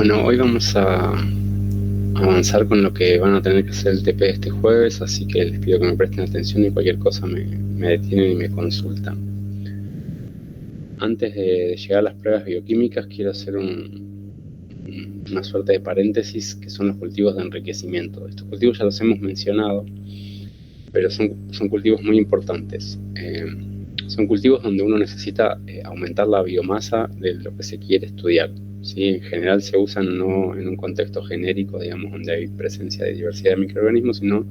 Bueno, hoy vamos a avanzar con lo que van a tener que hacer el TP este jueves, así que les pido que me presten atención y cualquier cosa me detienen y me consultan. Antes de llegar a las pruebas bioquímicas, quiero hacer una suerte de paréntesis, que son los cultivos de enriquecimiento. Estos cultivos ya los hemos mencionado, pero son cultivos muy importantes. Son cultivos donde uno necesita aumentar la biomasa de lo que se quiere estudiar. ¿Sí? En general se usan no en un contexto genérico, digamos, donde hay presencia de diversidad de microorganismos, sino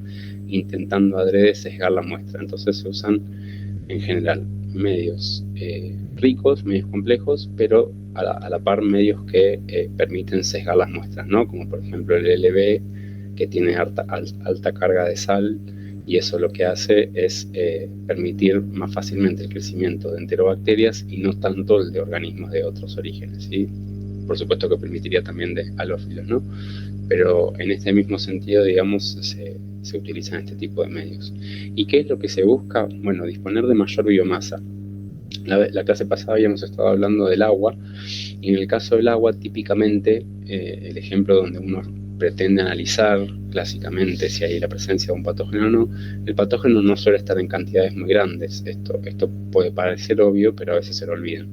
intentando adrede sesgar la muestra. Entonces se usan en general medios ricos, medios complejos, pero a la par medios que permiten sesgar las muestras, ¿no? Como por ejemplo el LB, que tiene alta carga de sal, y eso lo que hace es permitir más fácilmente el crecimiento de enterobacterias y no tanto el de organismos de otros orígenes, ¿sí? Por supuesto que permitiría también de halófilos, ¿no? Pero en este mismo sentido, digamos, se utilizan este tipo de medios. ¿Y qué es lo que se busca? Bueno, disponer de mayor biomasa. La clase pasada habíamos estado hablando del agua, y en el caso del agua, típicamente, el ejemplo donde uno pretende analizar clásicamente si hay la presencia de un patógeno o no, el patógeno no suele estar en cantidades muy grandes. Esto puede parecer obvio, pero a veces se lo olvidan.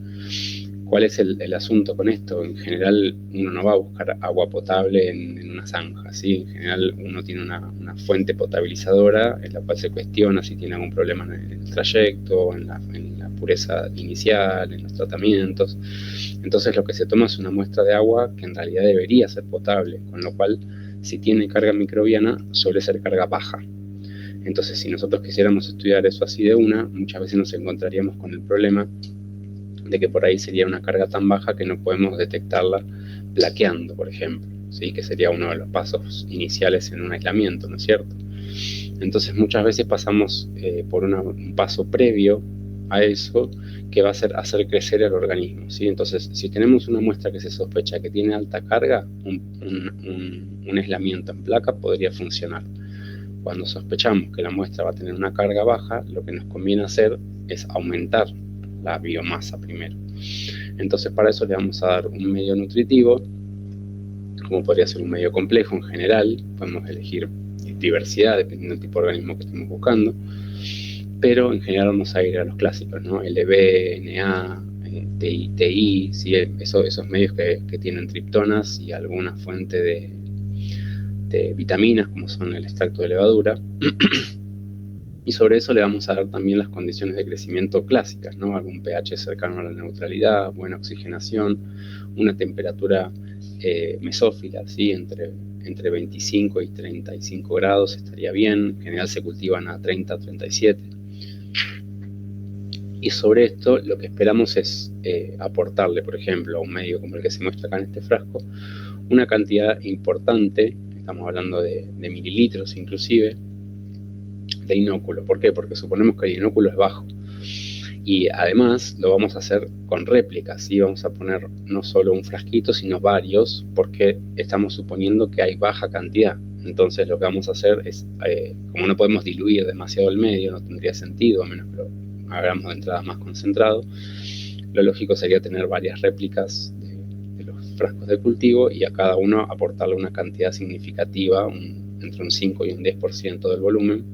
¿Cuál es el asunto con esto? En general uno no va a buscar agua potable en una zanja, ¿sí? En general uno tiene una fuente potabilizadora en la cual se cuestiona si tiene algún problema en el trayecto, en la pureza inicial, en los tratamientos. Entonces lo que se toma es una muestra de agua que en realidad debería ser potable, con lo cual si tiene carga microbiana suele ser carga baja. Entonces si nosotros quisiéramos estudiar eso así de una, muchas veces nos encontraríamos con el problema de que por ahí sería una carga tan baja que no podemos detectarla plaqueando, por ejemplo, ¿sí? Que sería uno de los pasos iniciales en un aislamiento, ¿no es cierto? Entonces muchas veces pasamos por un paso previo a eso, que va a ser hacer crecer el organismo, ¿sí? Entonces, si tenemos una muestra que se sospecha que tiene alta carga, un aislamiento en placa podría funcionar. Cuando sospechamos que la muestra va a tener una carga baja, lo que nos conviene hacer es aumentar la biomasa primero. Entonces para eso le vamos a dar un medio nutritivo, como podría ser un medio complejo en general. Podemos elegir diversidad dependiendo del tipo de organismo que estemos buscando, pero en general vamos a ir a los clásicos, ¿no? LB, NA, TI, ¿sí? Esos medios que tienen triptonas y alguna fuente de vitaminas, como son el extracto de levadura. Y sobre eso le vamos a dar también las condiciones de crecimiento clásicas, ¿no? Algún pH cercano a la neutralidad, buena oxigenación, una temperatura mesófila, ¿sí? Entre 25 y 35 grados estaría bien. En general se cultivan a 30, 37. Y sobre esto lo que esperamos es aportarle, por ejemplo, a un medio como el que se muestra acá en este frasco, una cantidad importante, estamos hablando de mililitros inclusive, de inóculo. ¿Por qué? Porque suponemos que el inóculo es bajo. Y además lo vamos a hacer con réplicas, ¿sí? Vamos a poner no solo un frasquito, sino varios, porque estamos suponiendo que hay baja cantidad. Entonces lo que vamos a hacer es, como no podemos diluir demasiado el medio, no tendría sentido, a menos que lo hagamos de entrada más concentrado, lo lógico sería tener varias réplicas de los frascos de cultivo y a cada uno aportarle una cantidad significativa, entre un 5 y un 10% del volumen,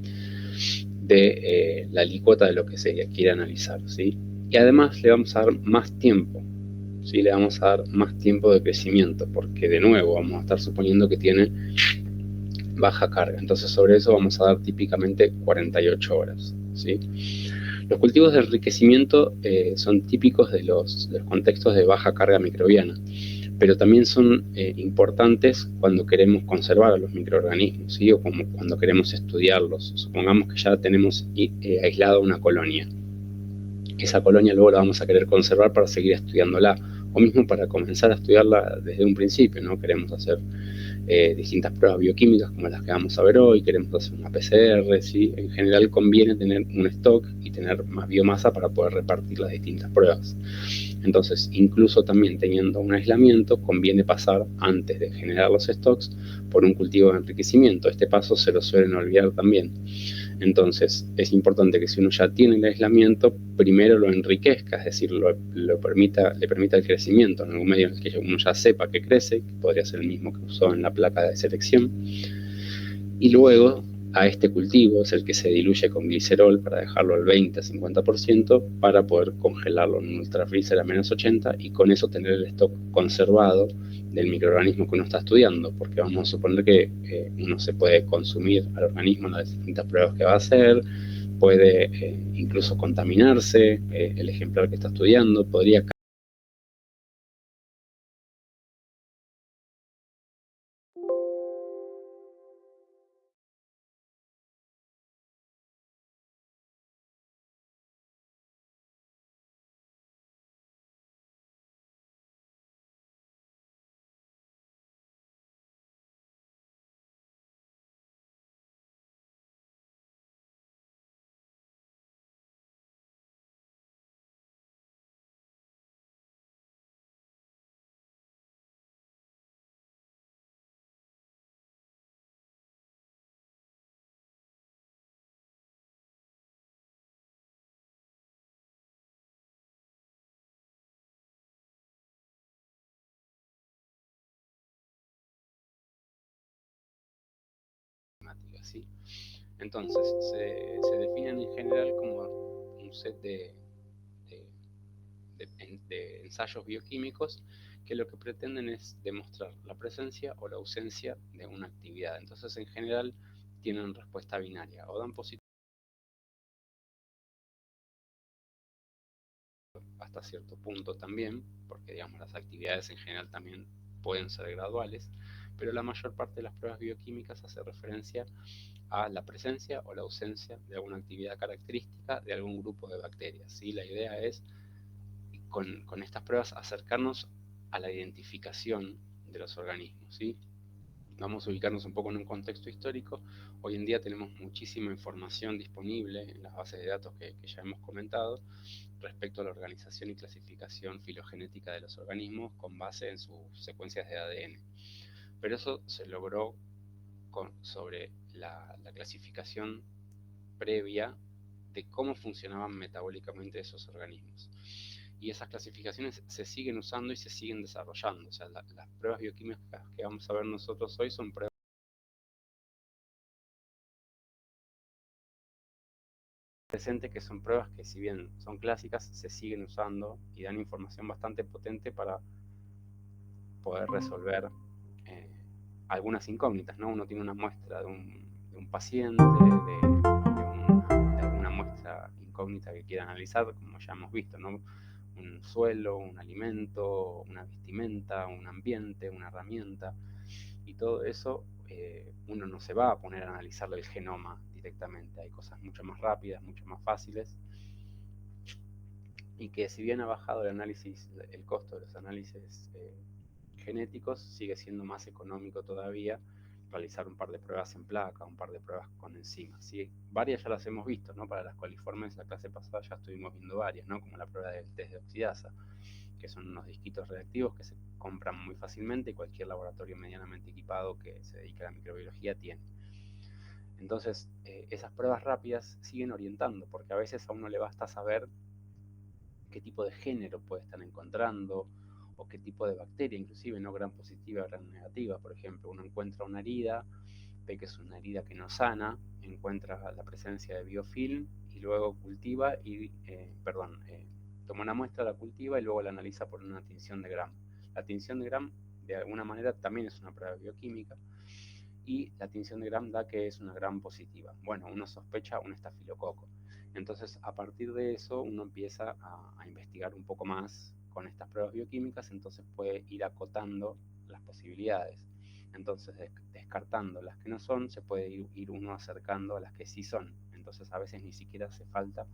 de la alícuota de lo que se quiere analizar, ¿sí? Y además le vamos a dar más tiempo, ¿sí? Le vamos a dar más tiempo de crecimiento, porque de nuevo vamos a estar suponiendo que tiene baja carga. Entonces sobre eso vamos a dar típicamente 48 horas, ¿sí? Los cultivos de enriquecimiento son típicos de los contextos de baja carga microbiana, pero también son importantes cuando queremos conservar a los microorganismos, ¿sí? O como cuando queremos estudiarlos. Supongamos que ya tenemos aislada una colonia. Esa colonia luego la vamos a querer conservar para seguir estudiándola, o mismo para comenzar a estudiarla desde un principio, ¿no? Queremos hacer distintas pruebas bioquímicas como las que vamos a ver hoy, queremos hacer una PCR, ¿sí? En general conviene tener un stock y tener más biomasa para poder repartir las distintas pruebas. Entonces, incluso también teniendo un aislamiento, conviene pasar, antes de generar los stocks, por un cultivo de enriquecimiento. Este paso se lo suelen olvidar también. Entonces, es importante que si uno ya tiene el aislamiento, primero lo enriquezca, es decir, le permita el crecimiento en algún medio en el que uno ya sepa que crece, que podría ser el mismo que usó en la placa de selección, y luego a este cultivo es el que se diluye con glicerol para dejarlo al 20-50% para poder congelarlo en un ultrafreezer a -80 y con eso tener el stock conservado del microorganismo que uno está estudiando, porque vamos a suponer que uno se puede consumir al organismo en las distintas pruebas que va a hacer, puede incluso contaminarse, el ejemplar que está estudiando podría ¿sí? Entonces, se definen en general como un set de, de ensayos bioquímicos que lo que pretenden es demostrar la presencia o la ausencia de una actividad. Entonces, en general, tienen respuesta binaria, o dan positivo hasta cierto punto también, porque digamos las actividades en general también pueden ser graduales, pero la mayor parte de las pruebas bioquímicas hace referencia a la presencia o la ausencia de alguna actividad característica de algún grupo de bacterias, ¿sí? La idea es, con estas pruebas, acercarnos a la identificación de los organismos, ¿sí? Vamos a ubicarnos un poco en un contexto histórico. Hoy en día tenemos muchísima información disponible en las bases de datos que ya hemos comentado respecto a la organización y clasificación filogenética de los organismos con base en sus secuencias de ADN. Pero eso se logró sobre la clasificación previa de cómo funcionaban metabólicamente esos organismos. Y esas clasificaciones se siguen usando y se siguen desarrollando. O sea, las pruebas bioquímicas que vamos a ver nosotros hoy son pruebas presentes, que son pruebas que, si bien son clásicas, se siguen usando y dan información bastante potente para poder resolver eh, algunas incógnitas, ¿no? Uno tiene una muestra de un paciente, de alguna muestra incógnita que quiera analizar, como ya hemos visto, ¿no? Un suelo, un alimento, una vestimenta, un ambiente, una herramienta, y todo eso uno no se va a poner a analizarle el genoma directamente. Hay cosas mucho más rápidas, mucho más fáciles, y que si bien ha bajado el costo de los análisis genéticos, sigue siendo más económico todavía realizar un par de pruebas en placa, un par de pruebas con enzimas, ¿sí? Varias ya las hemos visto, ¿no? Para las coliformes, la clase pasada ya estuvimos viendo varias, ¿no? Como la prueba del test de oxidasa, que son unos disquitos reactivos que se compran muy fácilmente y cualquier laboratorio medianamente equipado que se dedique a la microbiología tiene. Entonces, esas pruebas rápidas siguen orientando, porque a veces a uno le basta saber qué tipo de género puede estar encontrando, o qué tipo de bacteria, inclusive no gran positiva, gran negativa. Por ejemplo, uno encuentra una herida, ve que es una herida que no sana, encuentra la presencia de biofilm y luego cultiva toma una muestra, la cultiva y luego la analiza por una tinción de Gram. La tinción de Gram de alguna manera también es una prueba bioquímica, y la tinción de Gram da que es una Gram positiva. Bueno, uno sospecha un estafilococo. Entonces, a partir de eso, uno empieza a investigar un poco más con estas pruebas bioquímicas, entonces puede ir acotando las posibilidades. Entonces, descartando las que no son, se puede ir uno acercando a las que sí son. Entonces, a veces ni siquiera hace falta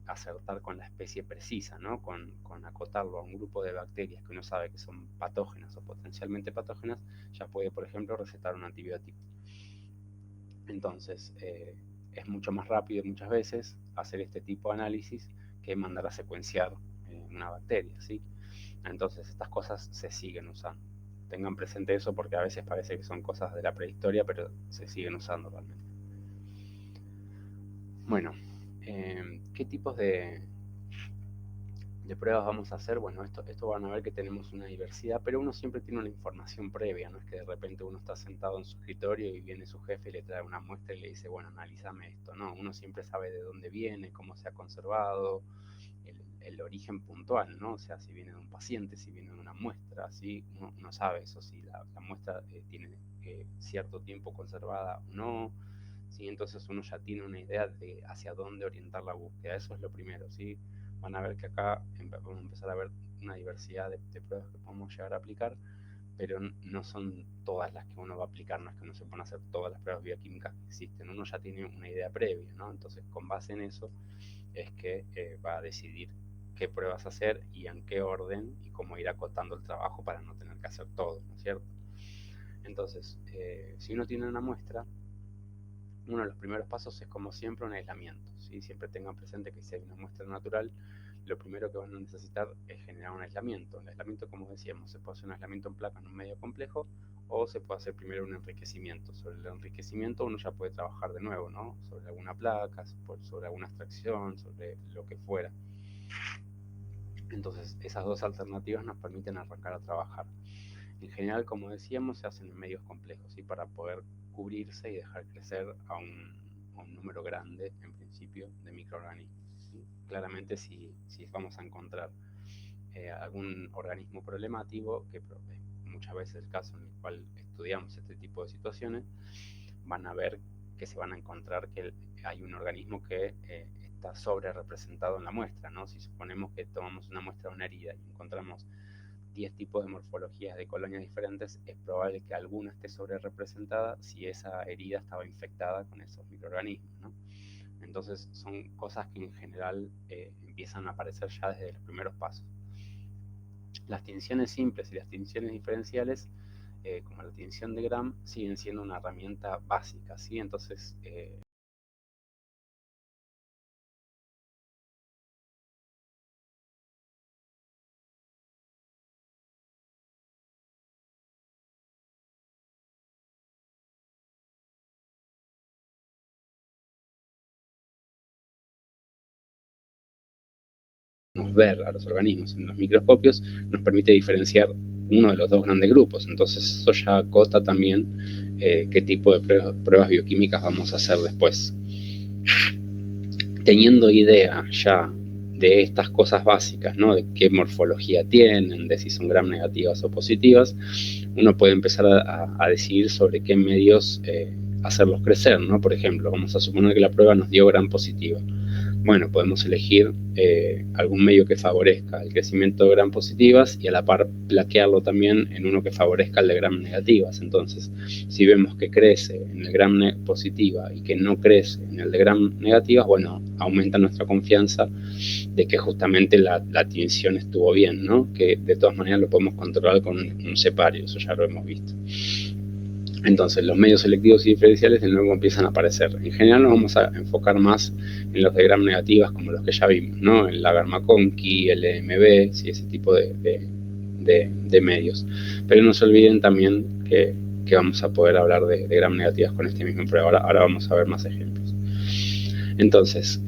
acertar con la especie precisa, ¿no? Con acotarlo a un grupo de bacterias que uno sabe que son patógenas o potencialmente patógenas, ya puede, por ejemplo, recetar un antibiótico. Entonces, es mucho más rápido muchas veces hacer este tipo de análisis que mandar a secuenciar una bacteria, ¿sí? Entonces, estas cosas se siguen usando. Tengan presente eso, porque a veces parece que son cosas de la prehistoria, pero se siguen usando realmente. Bueno, ¿qué tipos de pruebas vamos a hacer? Bueno, esto van a ver que tenemos una diversidad, pero uno siempre tiene una información previa, no es que de repente uno está sentado en su escritorio y viene su jefe y le trae una muestra y le dice, bueno, analízame esto. No, uno siempre sabe de dónde viene, cómo se ha conservado, el origen puntual, ¿no? O sea, si viene de un paciente, si viene de una muestra, ¿sí? Uno sabe eso, si la muestra tiene cierto tiempo conservada o no, ¿sí? Entonces uno ya tiene una idea de hacia dónde orientar la búsqueda. Eso es lo primero, ¿sí? Van a ver que acá vamos a empezar a ver una diversidad de pruebas que podemos llegar a aplicar, pero no son todas las que uno va a aplicar, no es que uno se pone a hacer todas las pruebas bioquímicas que existen, uno ya tiene una idea previa, ¿no? Entonces, con base en eso, es que va a decidir qué pruebas hacer y en qué orden y cómo ir acotando el trabajo para no tener que hacer todo, ¿no es cierto? Entonces, si uno tiene una muestra, uno de los primeros pasos es, como siempre, un aislamiento, ¿sí? Siempre tengan presente que si hay una muestra natural, lo primero que van a necesitar es generar un aislamiento. El aislamiento, como decíamos, se puede hacer un aislamiento en placa en un medio complejo o se puede hacer primero un enriquecimiento. Sobre el enriquecimiento uno ya puede trabajar de nuevo, ¿no? Sobre alguna placa, sobre alguna extracción, sobre lo que fuera. Entonces, esas dos alternativas nos permiten arrancar a trabajar. En general, como decíamos, se hacen en medios complejos, ¿sí? Para poder cubrirse y dejar crecer a un número grande, en principio, de microorganismos, ¿sí? Claramente, si vamos a encontrar algún organismo problemático, que muchas veces es el caso en el cual estudiamos este tipo de situaciones, van a ver que se van a encontrar que hay un organismo que está sobre representado en la muestra, ¿no? Si suponemos que tomamos una muestra de una herida y encontramos 10 tipos de morfologías de colonias diferentes, es probable que alguna esté sobre representada si esa herida estaba infectada con esos microorganismos, ¿no? Entonces son cosas que en general empiezan a aparecer ya desde los primeros pasos. Las tinciones simples y las tinciones diferenciales, como la tinción de Gram, siguen siendo una herramienta básica, ¿sí? Entonces, ver a los organismos en los microscopios nos permite diferenciar uno de los dos grandes grupos. Entonces eso ya acota también qué tipo de pruebas bioquímicas vamos a hacer después. Teniendo idea ya de estas cosas básicas, ¿no? De qué morfología tienen, de si son gram negativas o positivas, uno puede empezar a decidir sobre qué medios hacerlos crecer, ¿no? Por ejemplo, vamos a suponer que la prueba nos dio gram positiva. Bueno, podemos elegir algún medio que favorezca el crecimiento de gram positivas y a la par plaquearlo también en uno que favorezca el de gram negativas. Entonces, si vemos que crece en el gram positiva y que no crece en el de gram negativas, bueno, aumenta nuestra confianza de que justamente la tinción estuvo bien, ¿no? Que de todas maneras lo podemos controlar con un separio, eso ya lo hemos visto. Entonces, los medios selectivos y diferenciales de nuevo empiezan a aparecer. En general nos vamos a enfocar más en los de gram negativas, como los que ya vimos, ¿no? El Lagarde-McConkey, el EMB, ¿sí? Ese tipo de medios. Pero no se olviden también que vamos a poder hablar de gram negativas con este mismo prueba. Ahora vamos a ver más ejemplos. Entonces,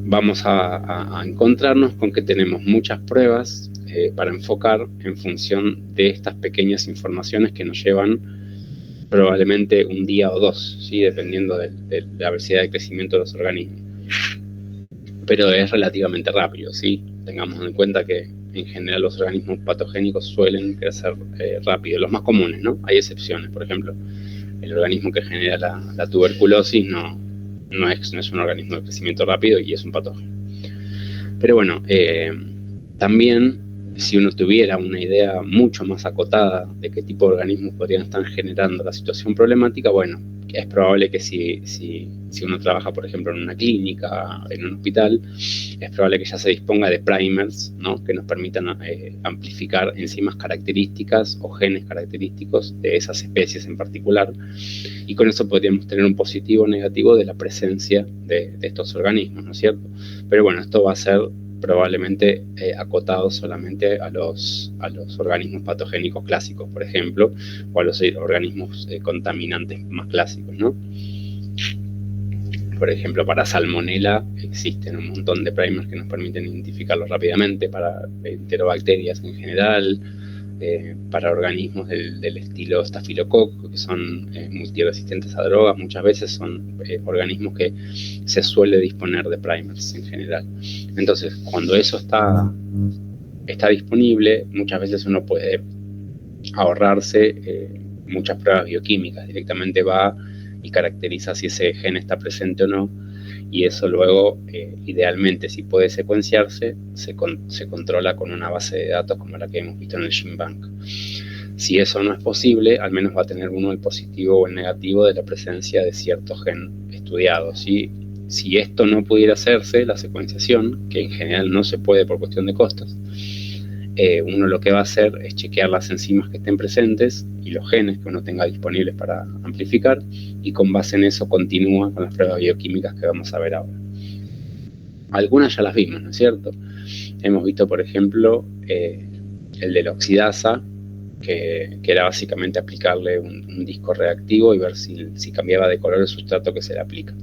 vamos a encontrarnos con que tenemos muchas pruebas para enfocar en función de estas pequeñas informaciones que nos llevan probablemente un día o dos, ¿sí? Dependiendo de la velocidad de crecimiento de los organismos. Pero es relativamente rápido, ¿sí? Tengamos en cuenta que en general los organismos patogénicos suelen crecer rápido, los más comunes, ¿no? Hay excepciones, por ejemplo, el organismo que genera la tuberculosis no es un organismo de crecimiento rápido y es un patógeno. Pero bueno, también si uno tuviera una idea mucho más acotada de qué tipo de organismos podrían estar generando la situación problemática, bueno, es probable que si uno trabaja, por ejemplo, en una clínica, en un hospital, es probable que ya se disponga de primers, ¿no? Que nos permitan amplificar enzimas características o genes característicos de esas especies en particular, y con eso podríamos tener un positivo o negativo de la presencia de estos organismos, ¿no es cierto? Pero bueno, esto va a ser probablemente acotado solamente a los organismos patogénicos clásicos, por ejemplo, o a los organismos contaminantes más clásicos, ¿no? Por ejemplo, para salmonela existen un montón de primers que nos permiten identificarlo rápidamente, para enterobacterias en general, para organismos del estilo estafilococo, que son multiresistentes a drogas, muchas veces son organismos que se suele disponer de primers en general. Entonces, cuando eso está disponible, muchas veces uno puede ahorrarse muchas pruebas bioquímicas. Directamente va y caracteriza si ese gen está presente o no, y eso luego, idealmente, si puede secuenciarse, se controla con una base de datos como la que hemos visto en el GenBank. Si eso no es posible, al menos va a tener uno el positivo o el negativo de la presencia de cierto gen estudiado, ¿sí? Si esto no pudiera hacerse, la secuenciación, que en general no se puede por cuestión de costos, uno lo que va a hacer es chequear las enzimas que estén presentes y los genes que uno tenga disponibles para amplificar, y con base en eso continúa con las pruebas bioquímicas que vamos a ver ahora. Algunas ya las vimos, ¿no es cierto? Hemos visto, por ejemplo, el de la oxidasa, que era básicamente aplicarle un disco reactivo y ver si cambiaba de color el sustrato que se le aplica.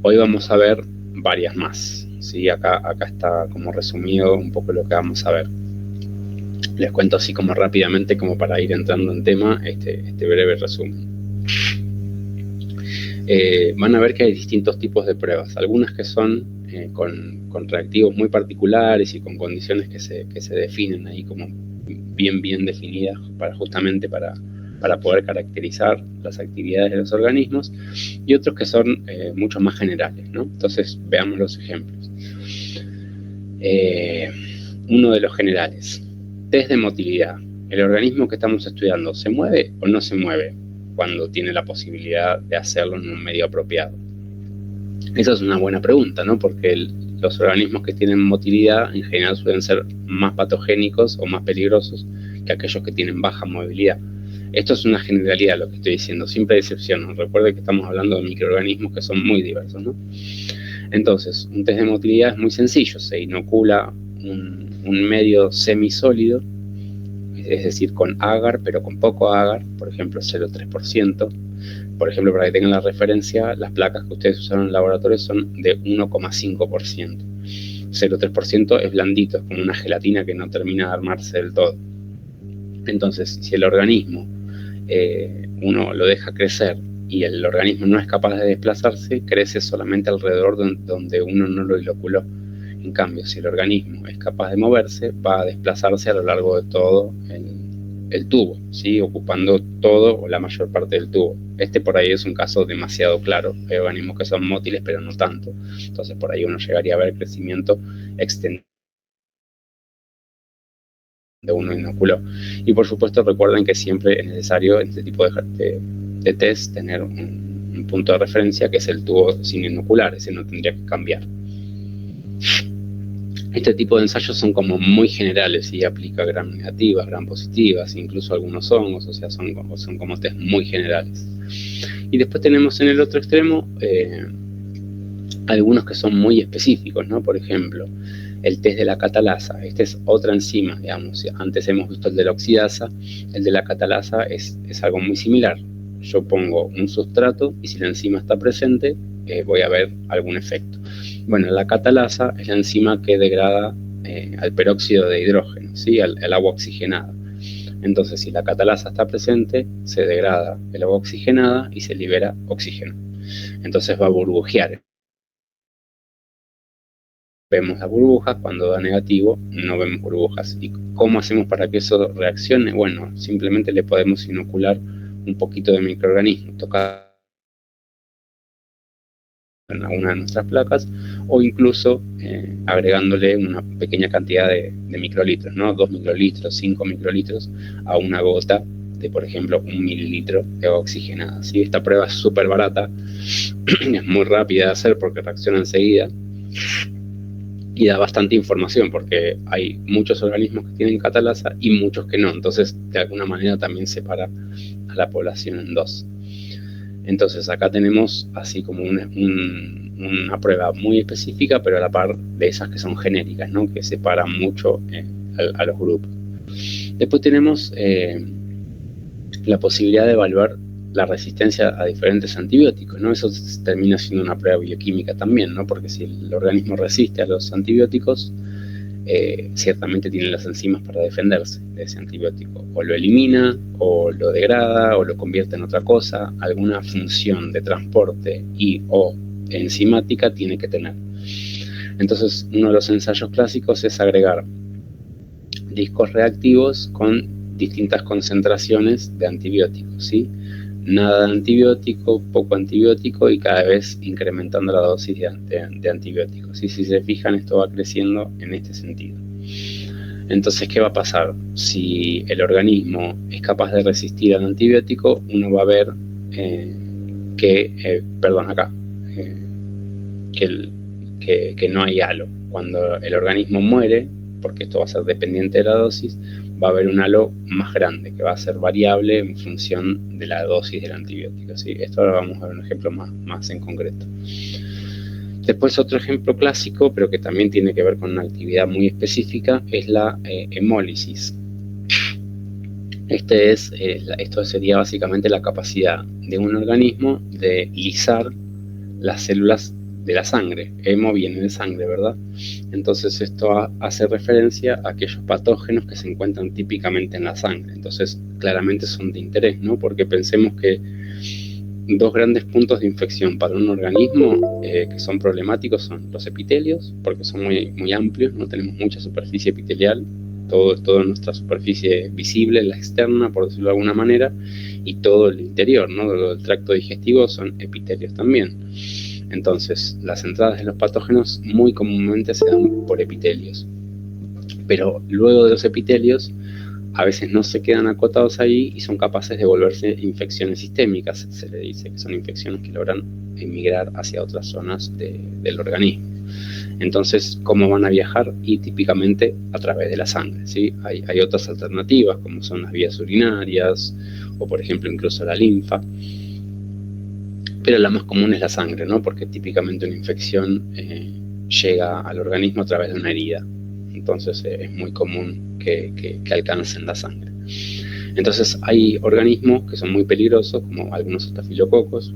Hoy vamos a ver varias más, ¿sí? Acá está como resumido un poco lo que vamos a ver. Les cuento así como rápidamente, como para ir entrando en tema, este breve resumen. Van a ver que hay distintos tipos de pruebas, algunas que son con reactivos muy particulares y con condiciones que se definen ahí como bien definidas justamente para poder caracterizar las actividades de los organismos, y otros que son mucho más generales, ¿no? Entonces, veamos los ejemplos. Uno de los generales: test de motilidad. ¿El organismo que estamos estudiando se mueve o no se mueve cuando tiene la posibilidad de hacerlo en un medio apropiado? Esa es una buena pregunta, ¿no? Porque los organismos que tienen motilidad en general suelen ser más patogénicos o más peligrosos que aquellos que tienen baja movilidad. Esto es una generalidad lo que estoy diciendo, siempre hay excepciones. Recuerden que estamos hablando de microorganismos que son muy diversos, ¿no? Entonces, un test de motilidad es muy sencillo. Se inocula un medio semisólido, es decir, con agar, pero con poco agar, por ejemplo 0,3%. Por ejemplo, para que tengan la referencia, las placas que ustedes usaron en el laboratorio son de 1,5%. 0,3% es blandito, es como una gelatina que no termina de armarse del todo. Entonces, si el organismo uno lo deja crecer y el organismo no es capaz de desplazarse, crece solamente alrededor donde uno no lo inoculó. En cambio, si el organismo es capaz de moverse, va a desplazarse a lo largo de todo el tubo, ¿sí? Ocupando todo o la mayor parte del tubo. Por ahí es un caso demasiado claro. Hay organismos que son mótiles, pero no tanto. Entonces, por ahí uno llegaría a ver crecimiento extendido de uno inoculó. Y por supuesto, recuerden que siempre es necesario en este tipo de test tener un punto de referencia, que es el tubo sin inocular. Ese no tendría que cambiar. Este tipo de ensayos son como muy generales y aplica gram negativas, gram positivas, incluso algunos hongos, o sea, son como test muy generales. Y después tenemos en el otro extremo algunos que son muy específicos, ¿no? Por ejemplo, el test de la catalasa. Este es otra enzima, digamos. Antes hemos visto el de la oxidasa. El de la catalasa es algo muy similar. Yo pongo un sustrato y si la enzima está presente, voy a ver algún efecto. Bueno, la catalasa es la enzima que degrada al peróxido de hidrógeno, ¿sí? al agua oxigenada. Entonces, si la catalasa está presente, se degrada el agua oxigenada y se libera oxígeno. Entonces va a burbujear. Vemos las burbujas, cuando da negativo no vemos burbujas. ¿Y cómo hacemos para que eso reaccione? Bueno, simplemente le podemos inocular un poquito de microorganismo, tocar en alguna de nuestras placas, o incluso agregándole una pequeña cantidad de microlitros, ¿no? 2 microlitros, 5 microlitros a una gota de, por ejemplo, 1 mililitro de agua oxigenada, ¿sí? Esta prueba es súper barata, es muy rápida de hacer porque reacciona enseguida y da bastante información, porque hay muchos organismos que tienen catalasa y muchos que no. Entonces, de alguna manera también separa a la población en dos. Entonces, acá tenemos así como una prueba muy específica, pero a la par de esas que son genéricas, ¿no? Que separan mucho a los grupos. Después tenemos la posibilidad de evaluar la resistencia a diferentes antibióticos, ¿no? Eso termina siendo una prueba bioquímica también, ¿no? Porque si el organismo resiste a los antibióticos, ciertamente tiene las enzimas para defenderse de ese antibiótico. O lo elimina, o lo degrada, o lo convierte en otra cosa. Alguna función de transporte y o enzimática tiene que tener. Entonces, uno de los ensayos clásicos es agregar discos reactivos con distintas concentraciones de antibióticos, ¿sí? Nada de antibiótico, poco antibiótico y cada vez incrementando la dosis de antibióticos. Y si se fijan, esto va creciendo en este sentido. Entonces, ¿qué va a pasar? Si el organismo es capaz de resistir al antibiótico, uno va a ver que no hay halo. Cuando el organismo muere, porque esto va a ser dependiente de la dosis, va a haber un halo más grande, que va a ser variable en función de la dosis del antibiótico, ¿sí? Esto ahora vamos a ver un ejemplo más en concreto. Después otro ejemplo clásico, pero que también tiene que ver con una actividad muy específica, es la hemólisis. Esto sería básicamente la capacidad de un organismo de lisar las células de la sangre. Hemo viene de sangre, ¿verdad? Entonces esto hace referencia a aquellos patógenos que se encuentran típicamente en la sangre. Entonces claramente son de interés, ¿no? Porque pensemos que dos grandes puntos de infección para un organismo que son problemáticos son los epitelios, porque son muy amplios, no tenemos mucha superficie epitelial, toda nuestra superficie visible, la externa, por decirlo de alguna manera, y todo el interior, ¿no? El tracto digestivo son epitelios también. Entonces, las entradas de los patógenos muy comúnmente se dan por epitelios. Pero luego de los epitelios, a veces no se quedan acotados ahí y son capaces de volverse infecciones sistémicas. Se le dice que son infecciones que logran emigrar hacia otras zonas del organismo. Entonces, ¿cómo van a viajar? Y típicamente a través de la sangre, ¿sí? Hay otras alternativas, como son las vías urinarias, o por ejemplo incluso la linfa. Pero la más común es la sangre, ¿no? Porque típicamente una infección llega al organismo a través de una herida. Entonces es muy común que alcancen la sangre. Entonces hay organismos que son muy peligrosos, como algunos estafilococos,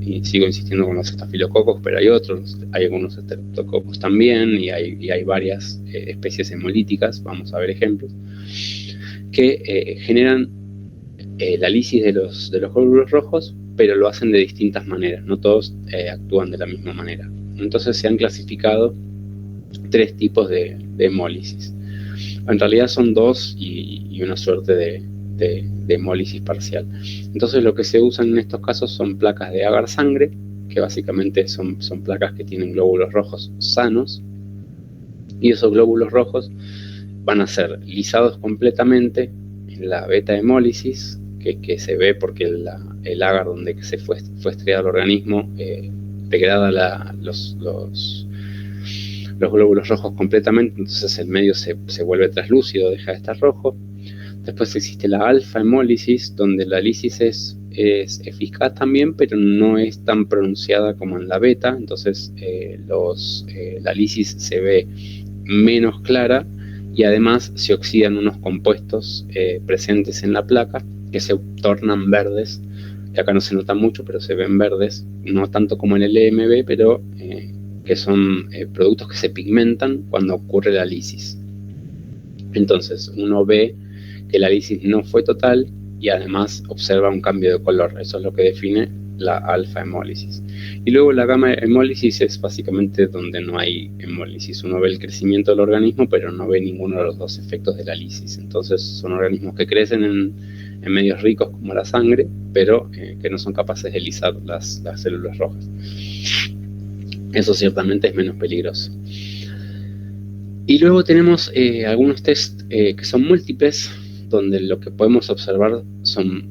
y sigo insistiendo con los estafilococos, pero hay otros, hay algunos estreptococos también, y hay varias especies hemolíticas, vamos a ver ejemplos, que generan la lisis de los glóbulos rojos, pero lo hacen de distintas maneras, no todos actúan de la misma manera. Entonces se han clasificado 3 tipos de hemólisis. En realidad son 2 y una suerte de hemólisis parcial. Entonces lo que se usan en estos casos son placas de agar sangre, que básicamente son placas que tienen glóbulos rojos sanos, y esos glóbulos rojos van a ser lisados completamente en la beta hemólisis, que se ve porque el agar donde se fue estriado el organismo degrada los glóbulos rojos completamente, entonces el medio se vuelve traslúcido, deja de estar rojo. Después existe la alfa hemólisis, donde la lisis es eficaz también, pero no es tan pronunciada como en la beta, entonces la lisis se ve menos clara y además se oxidan unos compuestos presentes en la placa que se tornan verdes, que acá no se nota mucho, pero se ven verdes, no tanto como en el EMB, pero que son productos que se pigmentan cuando ocurre la lisis. Entonces uno ve que la lisis no fue total y además observa un cambio de color. Eso es lo que define la alfa hemólisis. Y luego la gamma hemólisis es básicamente donde no hay hemólisis. Uno ve el crecimiento del organismo, pero no ve ninguno de los dos efectos de la lisis. Entonces son organismos que crecen en medios ricos como la sangre, pero que no son capaces de lisar las células rojas. Eso ciertamente es menos peligroso. Y luego tenemos algunos test que son múltiples, donde lo que podemos observar son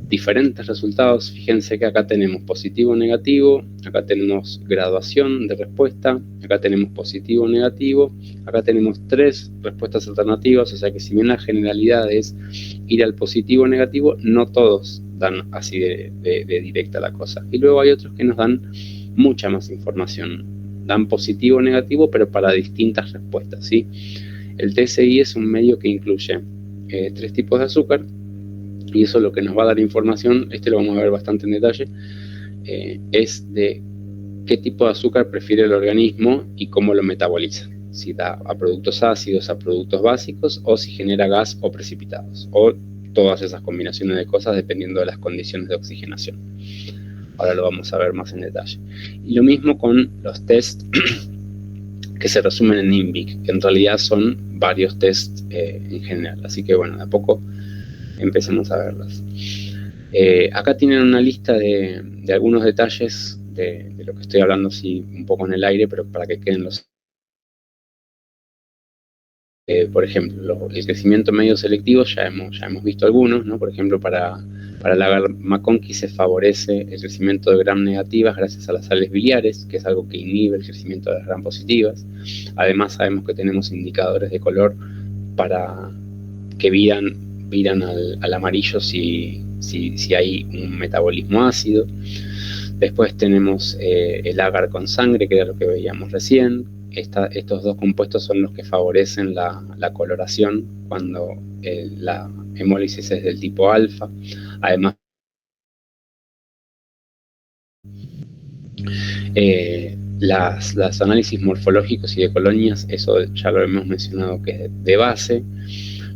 diferentes resultados. Fíjense que acá tenemos positivo o negativo, acá tenemos graduación de respuesta, acá tenemos positivo o negativo, acá tenemos 3 respuestas alternativas, o sea que si bien la generalidad es ir al positivo o negativo, no todos dan así de directa la cosa. Y luego hay otros que nos dan mucha más información, dan positivo o negativo, pero para distintas respuestas, ¿sí? El TSI es un medio que incluye 3 tipos de azúcar, y eso lo que nos va a dar información, lo vamos a ver bastante en detalle, es de qué tipo de azúcar prefiere el organismo y cómo lo metaboliza. Si da a productos ácidos, a productos básicos, o si genera gas o precipitados, o todas esas combinaciones de cosas dependiendo de las condiciones de oxigenación. Ahora lo vamos a ver más en detalle. Y lo mismo con los test que se resumen en INVIC, que en realidad son varios tests en general. Así que bueno, de a poco empecemos a verlas. Acá tienen una lista de algunos detalles de lo que estoy hablando, sí, un poco en el aire, pero para que queden los... por ejemplo, el crecimiento medio selectivo ya hemos visto algunos, ¿no? Por ejemplo, para el agar McConkey se favorece el crecimiento de gram negativas gracias a las sales biliares, que es algo que inhibe el crecimiento de las gram positivas. Además, sabemos que tenemos indicadores de color para que viran al amarillo si hay un metabolismo ácido. Después tenemos el agar con sangre, que era lo que veíamos recién. Estos dos compuestos son los que favorecen la coloración cuando la hemólisis es del tipo alfa. Además, las análisis morfológicos y de colonias, eso ya lo hemos mencionado que es de base.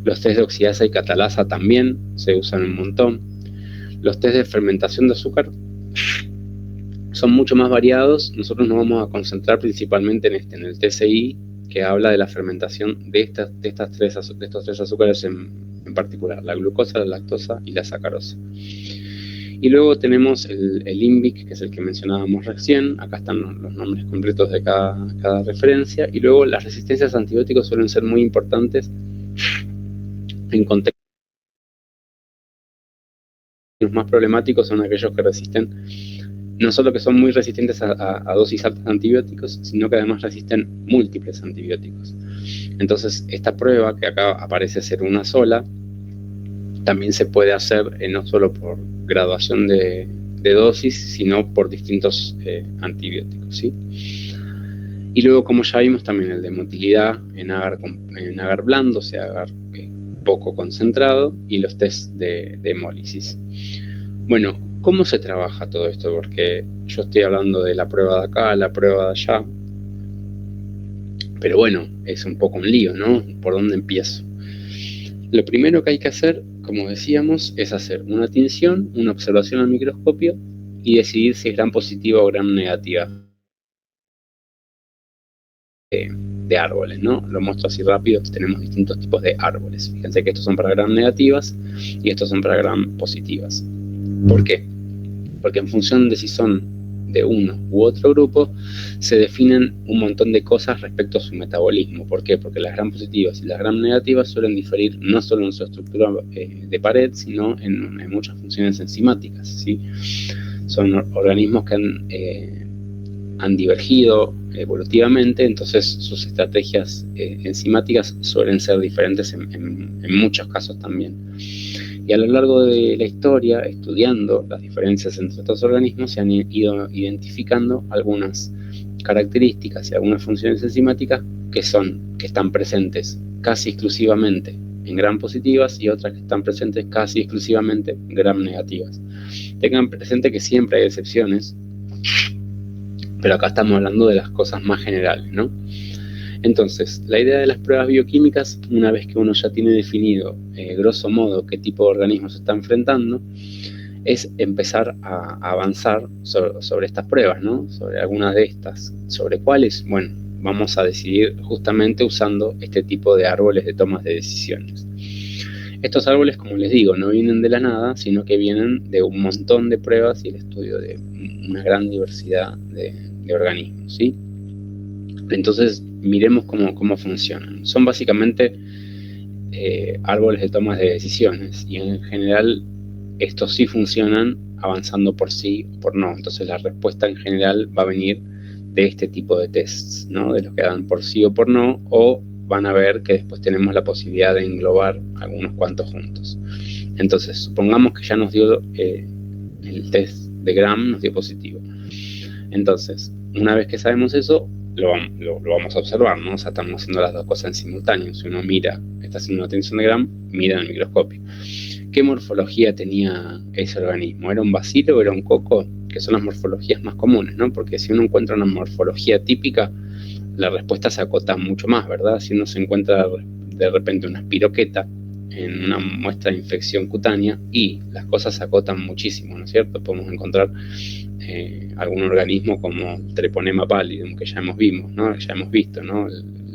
Los test de oxidasa y catalasa también se usan un montón. Los test de fermentación de azúcar son mucho más variados. Nosotros nos vamos a concentrar principalmente en el TSI, que habla de la fermentación de estos tres azúcares en particular, la glucosa, la lactosa y la sacarosa. Y luego tenemos el INVIC, que es el que mencionábamos recién. Acá están los nombres completos de cada referencia. Y luego las resistencias a antibióticos suelen ser muy importantes en contextos más problemáticos. Son aquellos que resisten, no solo que son muy resistentes a dosis altas de antibióticos, sino que además resisten múltiples antibióticos. Entonces, esta prueba, que acá aparece ser una sola, también se puede hacer no solo por graduación de dosis, sino por distintos antibióticos, ¿sí? Y luego, como ya vimos, también el de motilidad en agar blando, o sea, agar poco concentrado, y los test de hemólisis. Bueno, ¿cómo se trabaja todo esto? Porque yo estoy hablando de la prueba de acá, la prueba de allá, pero bueno, es un poco un lío, ¿no? ¿Por dónde empiezo? Lo primero que hay que hacer, como decíamos, es hacer una tinción, una observación al microscopio y decidir si es gram positiva o gram negativa de árboles, ¿no? Lo muestro así rápido. Tenemos distintos tipos de árboles. Fíjense que estos son para gram negativas y estos son para gram positivas. ¿Por qué? Porque en función de si son de uno u otro grupo, se definen un montón de cosas respecto a su metabolismo. ¿Por qué? Porque las gram positivas y las gram negativas suelen diferir no solo en su estructura de pared, sino en muchas funciones enzimáticas, ¿sí? Son organismos que han divergido evolutivamente, entonces sus estrategias enzimáticas suelen ser diferentes en muchos casos también. Y a lo largo de la historia, estudiando las diferencias entre estos organismos, se han ido identificando algunas características y algunas funciones enzimáticas que están presentes casi exclusivamente en gram positivas y otras que están presentes casi exclusivamente en gram negativas. Tengan presente que siempre hay excepciones, pero acá estamos hablando de las cosas más generales, ¿no? Entonces, la idea de las pruebas bioquímicas, una vez que uno ya tiene definido, grosso modo, qué tipo de organismo se está enfrentando, es empezar a avanzar sobre estas pruebas, ¿no? Sobre algunas de estas. ¿Sobre cuáles? Bueno, vamos a decidir justamente usando este tipo de árboles de tomas de decisiones. Estos árboles, como les digo, no vienen de la nada, sino que vienen de un montón de pruebas y el estudio de una gran diversidad de organismos, ¿sí? Entonces, miremos cómo funcionan. Son básicamente árboles de tomas de decisiones y en general estos sí funcionan avanzando por sí o por no. Entonces la respuesta en general va a venir de este tipo de tests, ¿no? De los que dan por sí o por no, o van a ver que después tenemos la posibilidad de englobar algunos cuantos juntos. Entonces, supongamos que ya nos dio el test de gram, nos dio positivo. Entonces, una vez que sabemos eso, lo vamos a observar, ¿no? O sea, estamos haciendo las dos cosas en simultáneo. Si uno está haciendo una tinción de gram, mira en el microscopio. ¿qué morfología tenía ese organismo? ¿Era un bacilo o era un coco? Que son las morfologías más comunes, ¿no? Porque si uno encuentra una morfología típica, la respuesta se acota mucho más, ¿verdad? Si uno se encuentra de repente una espiroqueta en una muestra de infección cutánea, y las cosas se acotan muchísimo, ¿no es cierto? Podemos encontrar algún organismo como Treponema pallidum, que ya hemos visto, ¿no?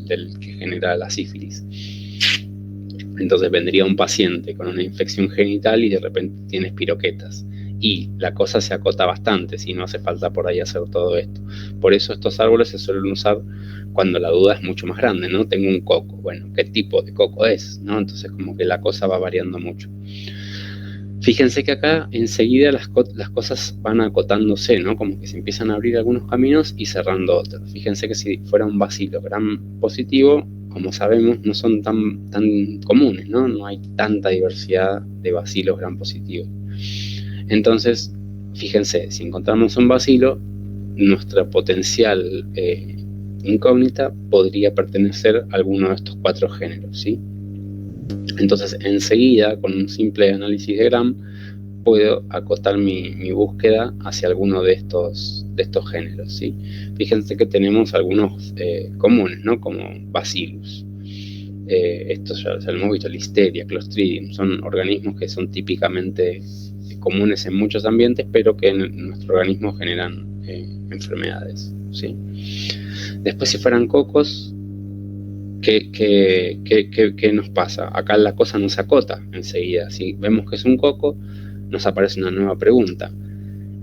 Del que genera la sífilis. Entonces vendría un paciente con una infección genital y de repente tiene espiroquetas. Y la cosa se acota bastante, si no hace falta por ahí hacer todo esto. Por eso estos árboles se suelen usar cuando la duda es mucho más grande, ¿no? Tengo un coco, bueno, ¿qué tipo de coco es? ¿No? Entonces como que la cosa va variando mucho. Fíjense que acá enseguida las cosas van acotándose, ¿no? Como que se empiezan a abrir algunos caminos y cerrando otros. Fíjense que si fuera un bacilo gram positivo, como sabemos, no son tan comunes, ¿no? No hay tanta diversidad de bacilos gram positivos. Entonces, fíjense, si encontramos un bacilo, nuestra potencial incógnita podría pertenecer a alguno de estos 4 géneros, ¿sí? Entonces, enseguida, con un simple análisis de Gram, puedo acotar mi búsqueda hacia alguno de estos géneros, ¿sí? Fíjense que tenemos algunos comunes, ¿no? Como Bacillus. Estos ya lo hemos visto, Listeria, Clostridium, son organismos que son típicamente comunes en muchos ambientes, pero que en nuestro organismo generan enfermedades, ¿sí? Después, si fueran cocos, ¿qué nos pasa? Acá la cosa no se acota enseguida. Si vemos que es un coco, nos aparece una nueva pregunta.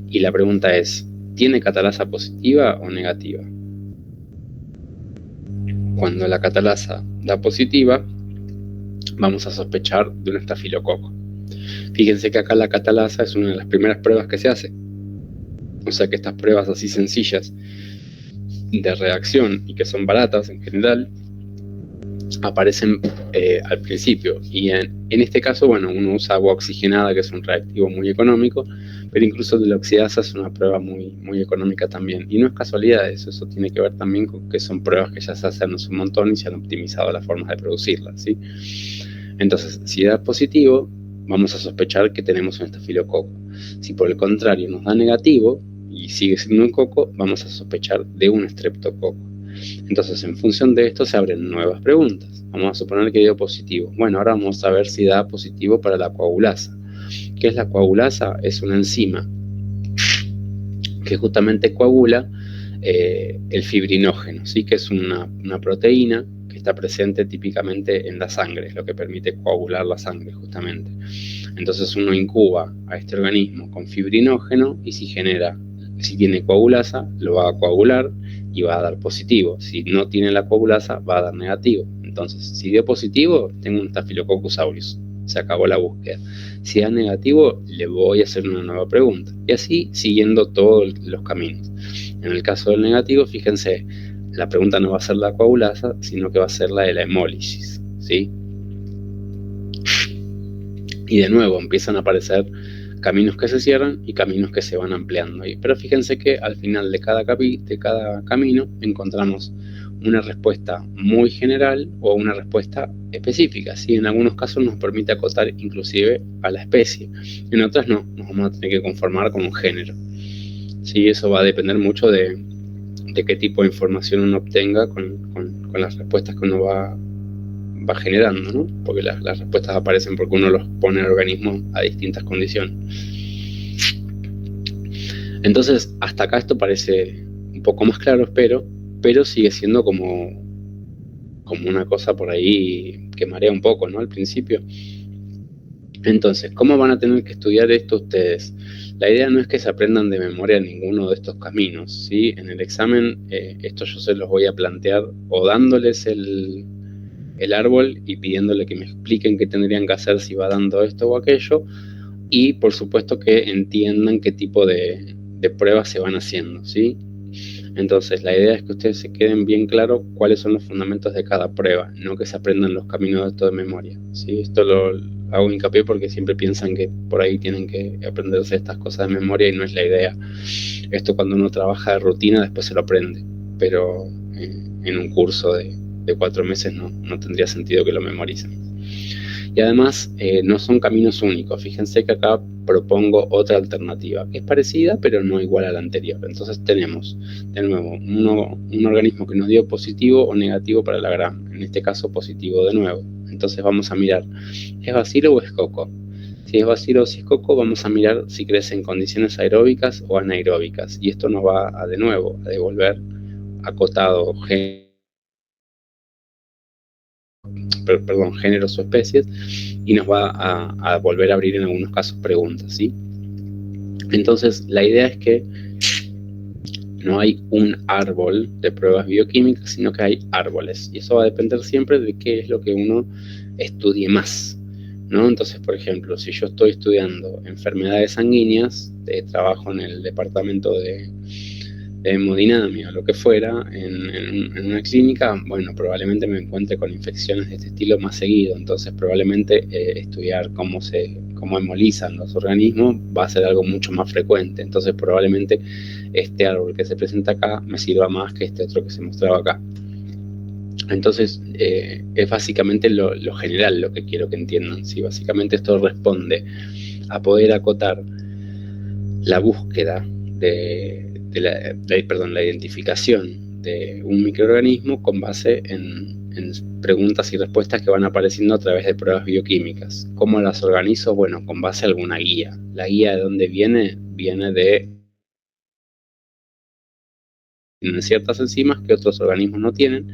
Y la pregunta es, ¿tiene catalasa positiva o negativa? Cuando la catalasa da positiva, vamos a sospechar de un estafilococo. Fíjense que acá la catalasa es una de las primeras pruebas que se hace. O sea que estas pruebas así sencillas de reacción y que son baratas en general, aparecen al principio, y en este caso, bueno, uno usa agua oxigenada, que es un reactivo muy económico, pero incluso de la oxidasa es una prueba muy económica también, y no es casualidad eso tiene que ver también con que son pruebas que ya se hacen un montón y se han optimizado las formas de producirlas, ¿sí? Entonces, si da positivo, vamos a sospechar que tenemos un estafilococo. Si por el contrario nos da negativo y sigue siendo un coco, vamos a sospechar de un streptococo. Entonces, en función de esto se abren nuevas preguntas. Vamos a suponer que dio positivo. Bueno, ahora vamos a ver si da positivo para la coagulasa. ¿Qué es la coagulasa? Es una enzima que justamente coagula el fibrinógeno, ¿sí? Que es una proteína que está presente típicamente en la sangre, es lo que permite coagular la sangre justamente. Entonces uno incuba a este organismo con fibrinógeno y si tiene coagulasa, lo va a coagular y va a dar positivo. Si no tiene la coagulasa, va a dar negativo. Entonces, si dio positivo, tengo un Staphylococcus aureus. Se acabó la búsqueda. Si da negativo, le voy a hacer una nueva pregunta. Y así, siguiendo todos los caminos. En el caso del negativo, fíjense, la pregunta no va a ser la coagulasa, sino que va a ser la de la hemólisis, ¿sí? Y de nuevo empiezan a aparecer caminos que se cierran y caminos que se van ampliando. Pero fíjense que al final de cada camino encontramos una respuesta muy general o una respuesta específica. ¿Sí? En algunos casos nos permite acotar inclusive a la especie, en otras no, nos vamos a tener que conformar con un género. ¿Sí? Eso va a depender mucho de qué tipo de información uno obtenga con las respuestas que uno va generando, ¿no? Porque las respuestas aparecen porque uno los pone al organismo a distintas condiciones. Entonces, hasta acá esto parece un poco más claro, espero, pero sigue siendo como una cosa por ahí que marea un poco, ¿no? Al principio. Entonces, ¿cómo van a tener que estudiar esto ustedes? La idea no es que se aprendan de memoria ninguno de estos caminos, ¿sí? En el examen, esto yo se los voy a plantear o dándoles el árbol y pidiéndole que me expliquen qué tendrían que hacer si va dando esto o aquello, y por supuesto que entiendan qué tipo de pruebas se van haciendo, ¿sí? Entonces la idea es que ustedes se queden bien claros cuáles son los fundamentos de cada prueba, no que se aprendan los caminos de esto de memoria, ¿sí? Esto lo hago hincapié porque siempre piensan que por ahí tienen que aprenderse estas cosas de memoria y no es la idea. Esto cuando uno trabaja de rutina después se lo aprende, pero en un curso de 4 meses no tendría sentido que lo memoricen. Y además no son caminos únicos. Fíjense que acá propongo otra alternativa, que es parecida pero no igual a la anterior. Entonces tenemos, de nuevo, un organismo que nos dio positivo o negativo para la Gram. En este caso positivo de nuevo. Entonces vamos a mirar, ¿es bacilo o es coco? Si es bacilo o si es coco, vamos a mirar si crece en condiciones aeróbicas o anaeróbicas. Y esto nos va a, de nuevo, a devolver acotado géneros o especies, y nos va a volver a abrir en algunos casos preguntas, ¿sí? Entonces, la idea es que no hay un árbol de pruebas bioquímicas, sino que hay árboles, y eso va a depender siempre de qué es lo que uno estudie más, ¿no? Entonces, por ejemplo, si yo estoy estudiando enfermedades sanguíneas, trabajo en el departamento de hemodinamia o lo que fuera en una clínica, bueno, probablemente me encuentre con infecciones de este estilo más seguido. Entonces probablemente estudiar cómo hemolizan los organismos va a ser algo mucho más frecuente. Entonces probablemente este árbol que se presenta acá me sirva más que este otro que se mostraba acá. Entonces es básicamente lo general lo que quiero que entiendan, ¿sí? Básicamente esto responde a poder acotar la búsqueda la identificación de un microorganismo con base en preguntas y respuestas que van apareciendo a través de pruebas bioquímicas. ¿Cómo las organizo? Bueno, con base a alguna guía. ¿La guía de dónde viene? Viene de ciertas enzimas que otros organismos no tienen,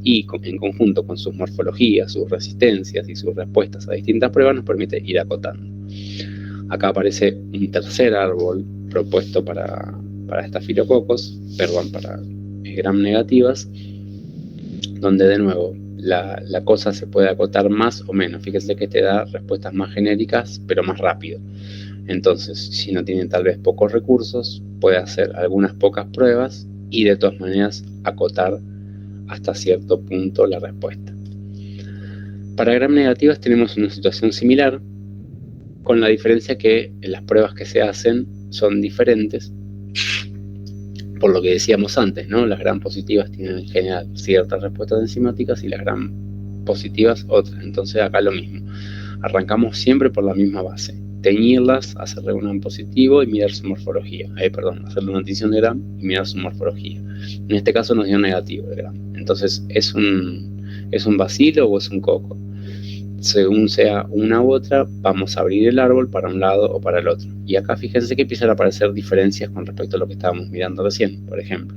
y en conjunto con sus morfologías, sus resistencias y sus respuestas a distintas pruebas nos permite ir acotando. Acá aparece un tercer árbol propuesto para estafilococos, para gram negativas, donde de nuevo la cosa se puede acotar más o menos. Fíjense que te da respuestas más genéricas, pero más rápido. Entonces, si no tienen tal vez pocos recursos, puede hacer algunas pocas pruebas y de todas maneras acotar hasta cierto punto la respuesta. Para gram negativas tenemos una situación similar, con la diferencia que las pruebas que se hacen son diferentes, por lo que decíamos antes, ¿no? Las gram positivas tienen en general ciertas respuestas enzimáticas y las gram positivas otras. Entonces acá lo mismo, arrancamos siempre por la misma base: teñirlas, hacerle un gram positivo y mirar su morfología. Hacerle una tinción de gram y mirar su morfología. En este caso nos dio negativo de gram. Entonces, ¿es un bacilo o es un coco? Según sea una u otra, vamos a abrir el árbol para un lado o para el otro. Y acá fíjense que empiezan a aparecer diferencias con respecto a lo que estábamos mirando recién. Por ejemplo,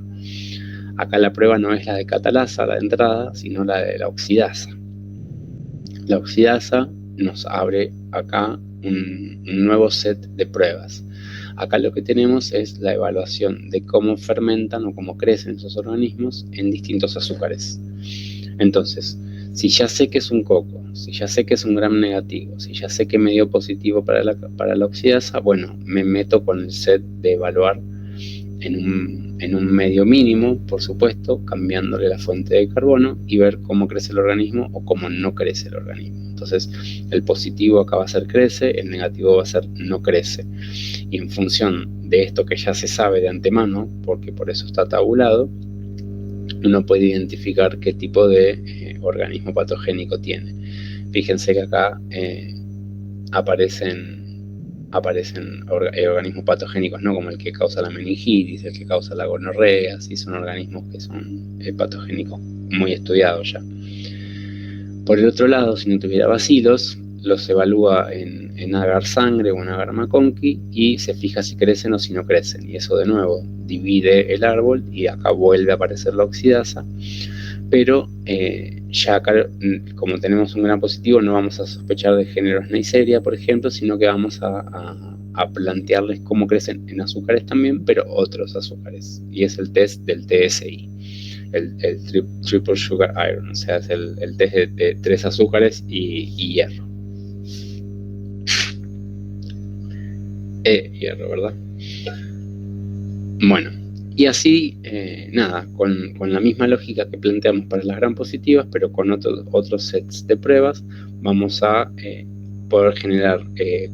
acá la prueba no es la de catalasa, la de entrada, sino la de la oxidasa. La oxidasa nos abre acá un nuevo set de pruebas. Acá lo que tenemos es la evaluación de cómo fermentan o cómo crecen esos organismos en distintos azúcares. Entonces, si ya sé que es un coco, si ya sé que es un gram negativo, si ya sé que me dio positivo para la oxidasa, bueno, me meto con el set de evaluar en un medio mínimo, por supuesto, cambiándole la fuente de carbono y ver cómo crece el organismo o cómo no crece el organismo. Entonces, el positivo acá va a ser crece, el negativo va a ser no crece. Y en función de esto que ya se sabe de antemano, porque por eso está tabulado, uno puede identificar qué tipo de organismo patogénico tiene. Fíjense que acá aparecen organismos patogénicos, no como el que causa la meningitis, el que causa la gonorrea, sí, son organismos que son patogénicos muy estudiados ya. Por el otro lado, si no tuviera bacilos, los evalúa en agar sangre o en agar McConkey y se fija si crecen o si no crecen. Y eso de nuevo divide el árbol y acá vuelve a aparecer la oxidasa. Pero ya acá, como tenemos un gran positivo, no vamos a sospechar de géneros Neisseria, por ejemplo, sino que vamos a plantearles cómo crecen en azúcares también, pero otros azúcares. Y es el test del TSI. El Triple Sugar Iron, o sea, es el test de 3 azúcares y hierro. Hierro, ¿verdad? Bueno, y así, nada, con la misma lógica que planteamos para las gram positivas, pero con otros sets de pruebas, vamos a poder generar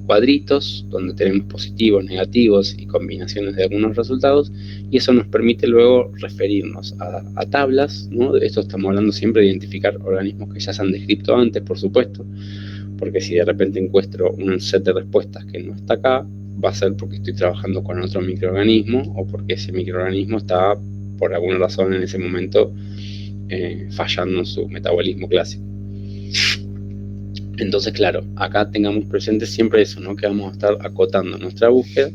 cuadritos donde tenemos positivos, negativos y combinaciones de algunos resultados, y eso nos permite luego referirnos a tablas, ¿no? De esto estamos hablando siempre de identificar organismos que ya se han descrito antes, por supuesto, porque si de repente encuentro un set de respuestas que no está acá, va a ser porque estoy trabajando con otro microorganismo o porque ese microorganismo está, por alguna razón en ese momento, fallando en su metabolismo clásico. Entonces, claro, acá tengamos presente siempre eso, ¿no? Que vamos a estar acotando nuestra búsqueda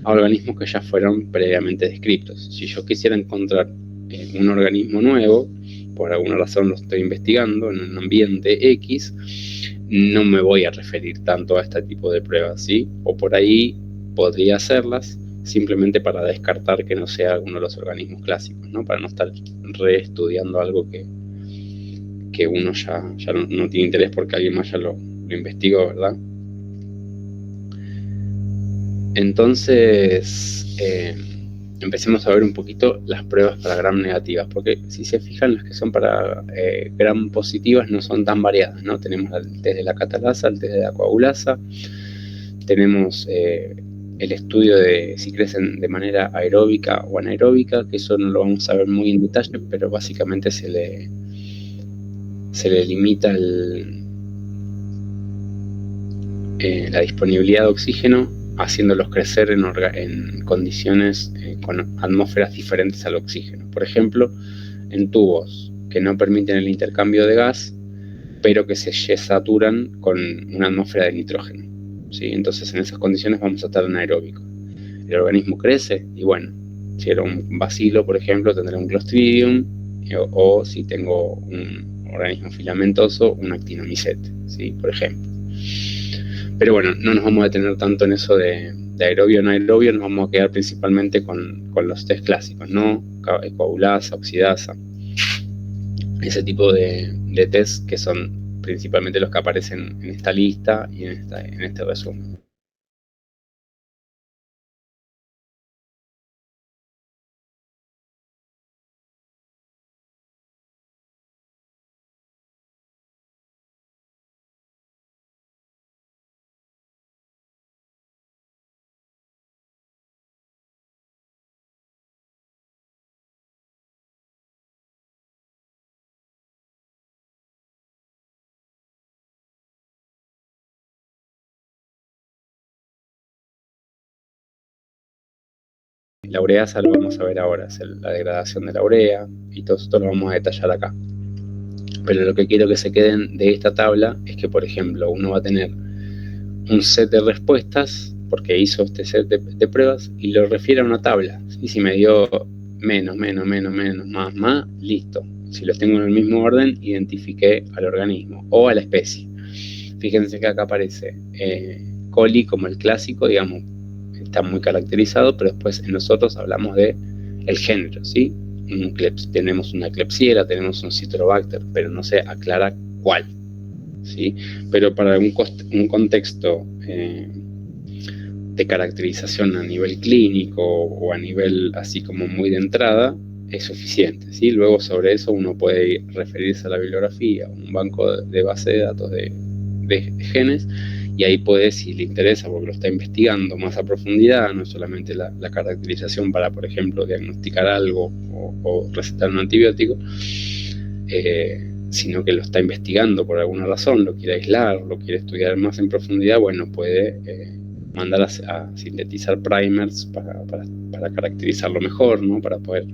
a organismos que ya fueron previamente descritos. Si yo quisiera encontrar un organismo nuevo, por alguna razón lo estoy investigando en un ambiente X, no me voy a referir tanto a este tipo de pruebas, ¿sí? O por ahí podría hacerlas simplemente para descartar que no sea alguno de los organismos clásicos, ¿no? Para no estar reestudiando algo que uno ya no tiene interés porque alguien más ya lo investigó, ¿verdad? Entonces, empecemos a ver un poquito las pruebas para gram negativas, porque si se fijan, las que son para gram positivas no son tan variadas, ¿no? Tenemos el test de la catalasa, el test de la coagulasa, tenemos el estudio de si crecen de manera aeróbica o anaeróbica, que eso no lo vamos a ver muy en detalle, pero básicamente se le limita la disponibilidad de oxígeno, haciéndolos crecer en condiciones con atmósferas diferentes al oxígeno. Por ejemplo, en tubos que no permiten el intercambio de gas, pero que se saturan con una atmósfera de nitrógeno, ¿sí? Entonces, en esas condiciones vamos a estar anaeróbico. El organismo crece y bueno, si era un bacilo, por ejemplo, tendrá un Clostridium, o si tengo un organismo filamentoso, un actinomycete, ¿sí? Por ejemplo. Pero bueno, no nos vamos a detener tanto en eso de aerobio o no aerobio, nos vamos a quedar principalmente con los test clásicos, ¿no? Coagulasa, oxidasa, ese tipo de test que son principalmente los que aparecen en esta lista y en este resumen. La ureasa lo vamos a ver ahora, es la degradación de la urea, y todo esto lo vamos a detallar acá. Pero lo que quiero que se queden de esta tabla es que, por ejemplo, uno va a tener un set de respuestas, porque hizo este set de pruebas, y lo refiere a una tabla. Y si me dio menos, más, listo. Si los tengo en el mismo orden, identifiqué al organismo o a la especie. Fíjense que acá aparece coli como el clásico, digamos, está muy caracterizado, pero después en nosotros hablamos de el género, ¿sí? Tenemos una Klebsiella, tenemos un Citrobacter, pero no se aclara cuál, ¿sí? Pero para un contexto de caracterización a nivel clínico o a nivel así como muy de entrada, es suficiente, ¿sí? Luego sobre eso uno puede referirse a la bibliografía, un banco de base de datos de genes, y ahí puede, si le interesa, porque lo está investigando más a profundidad, no solamente la caracterización para, por ejemplo, diagnosticar algo o recetar un antibiótico, sino que lo está investigando por alguna razón, lo quiere aislar, lo quiere estudiar más en profundidad, bueno, puede mandar a sintetizar primers para caracterizarlo mejor, ¿no? Para poder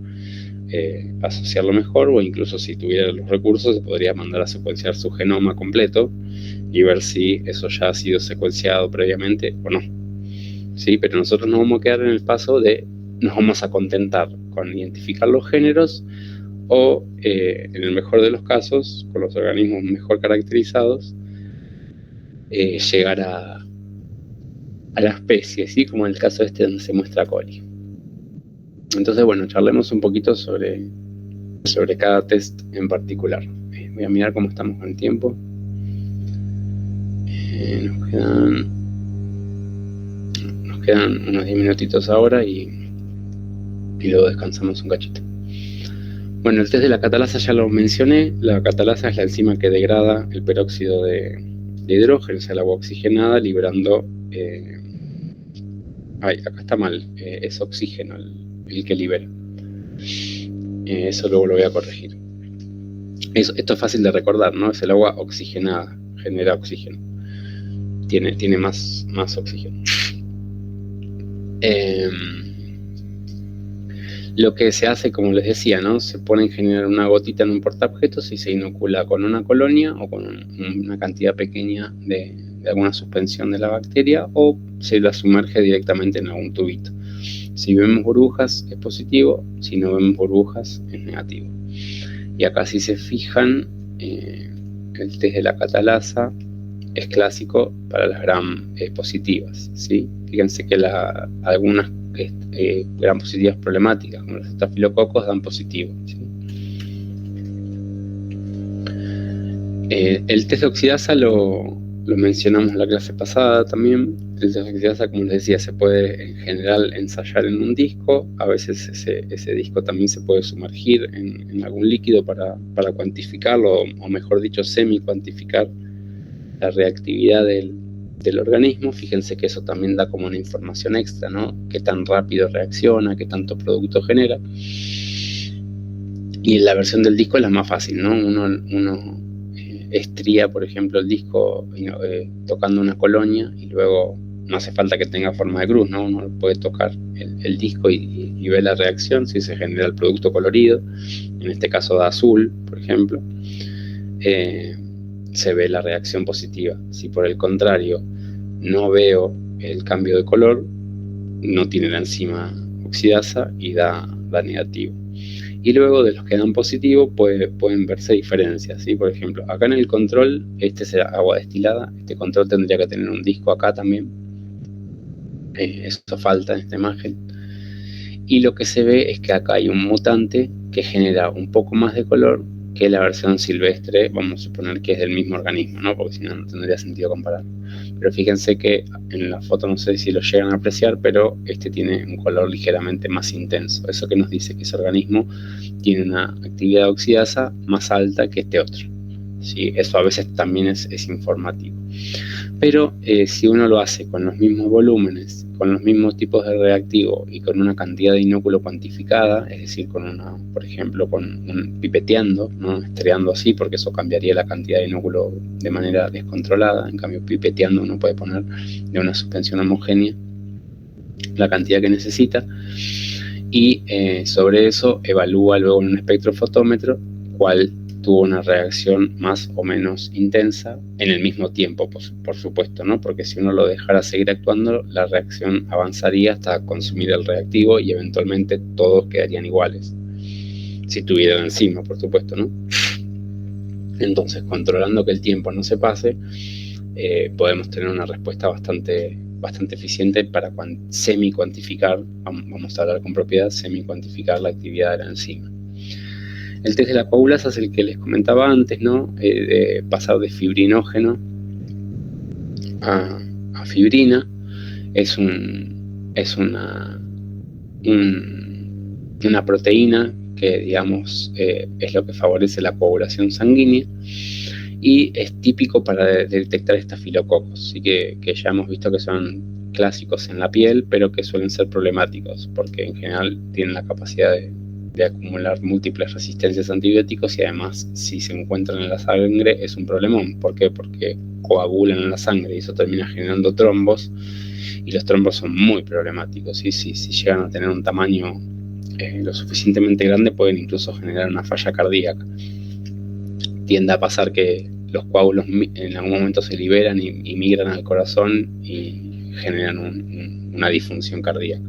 asociarlo mejor, o incluso si tuviera los recursos se podría mandar a secuenciar su genoma completo y ver si eso ya ha sido secuenciado previamente o no, ¿sí? Pero nosotros nos vamos a quedar en el paso nos vamos a contentar con identificar los géneros o, en el mejor de los casos, con los organismos mejor caracterizados, llegar a la especie, ¿sí? Como en el caso este donde se muestra coli. Entonces, bueno, charlemos un poquito sobre cada test en particular. Voy a mirar cómo estamos con el tiempo. Nos quedan unos 10 minutitos ahora y luego descansamos un cachito. Bueno, el test de la catalasa ya lo mencioné. La catalasa es la enzima que degrada el peróxido de hidrógeno, o sea, el agua oxigenada, liberando... acá está mal, es oxígeno el que libera. Eso luego lo voy a corregir. Esto es fácil de recordar, ¿no? Es el agua oxigenada, genera oxígeno. tiene más oxígeno. Lo que se hace, como les decía, ¿no? Se pone en general una gotita en un portaobjetos y se inocula con una colonia o con una cantidad pequeña de alguna suspensión de la bacteria, o se la sumerge directamente en algún tubito. Si vemos burbujas es positivo, si no vemos burbujas es negativo. Y acá, si se fijan, el test de la catalasa es clásico para las gram positivas, ¿sí? Fíjense que algunas gram positivas problemáticas, como los estafilococos, dan positivo, ¿sí? El test de oxidasa lo mencionamos en la clase pasada también. El test de oxidasa, como les decía, se puede en general ensayar en un disco. A veces ese disco también se puede sumergir en algún líquido para cuantificarlo, o mejor dicho, semi-cuantificar la reactividad del organismo. Fíjense que eso también da como una información extra, ¿no? Qué tan rápido reacciona, qué tanto producto genera. Y la versión del disco es la más fácil, ¿no? Uno estría, por ejemplo, el disco tocando una colonia, y luego no hace falta que tenga forma de cruz, ¿no? Uno puede tocar el disco y ve la reacción, si se genera el producto colorido, en este caso da azul, por ejemplo, se ve la reacción positiva. Si por el contrario no veo el cambio de color, no tiene la enzima oxidasa y da negativo. Y luego, de los que dan positivo, pueden verse diferencias, ¿sí? Por ejemplo, acá en el control, este será agua destilada. Este control tendría que tener un disco acá también. Eso falta en esta imagen. Y lo que se ve es que acá hay un mutante que genera un poco más de color que la versión silvestre. Vamos a suponer que es del mismo organismo, ¿no? Porque si no, no tendría sentido comparar. Pero fíjense que en la foto, no sé si lo llegan a apreciar, pero este tiene un color ligeramente más intenso. Eso que nos dice que ese organismo tiene una actividad oxidasa más alta que este otro, ¿sí? Eso a veces también es informativo. Pero si uno lo hace con los mismos volúmenes, con los mismos tipos de reactivo y con una cantidad de inóculo cuantificada, es decir, por ejemplo, pipeteando, ¿no? Estreando así, porque eso cambiaría la cantidad de inóculo de manera descontrolada. En cambio, pipeteando uno puede poner de una suspensión homogénea la cantidad que necesita, y sobre eso evalúa luego en un espectrofotómetro cuál tuvo una reacción más o menos intensa en el mismo tiempo, por supuesto, ¿no? Porque si uno lo dejara seguir actuando, la reacción avanzaría hasta consumir el reactivo y eventualmente todos quedarían iguales, si tuvieran enzima, por supuesto, ¿no? Entonces, controlando que el tiempo no se pase, podemos tener una respuesta bastante eficiente para semi-cuantificar, vamos a hablar con propiedad, semi-cuantificar la actividad de la enzima. El test de la coagulasa es el que les comentaba antes, ¿no? De pasar de fibrinógeno a fibrina. Es una proteína que, digamos, es lo que favorece la coagulación sanguínea, y es típico para detectar estafilococos. Así que ya hemos visto que son clásicos en la piel, pero que suelen ser problemáticos, porque en general tienen la capacidad de acumular múltiples resistencias a antibióticos, y además, si se encuentran en la sangre, es un problemón. ¿Por qué? Porque coagulan en la sangre y eso termina generando trombos, y los trombos son muy problemáticos, ¿sí? Si llegan a tener un tamaño lo suficientemente grande, pueden incluso generar una falla cardíaca. Tiende a pasar que los coágulos en algún momento se liberan y migran al corazón y generan una disfunción cardíaca.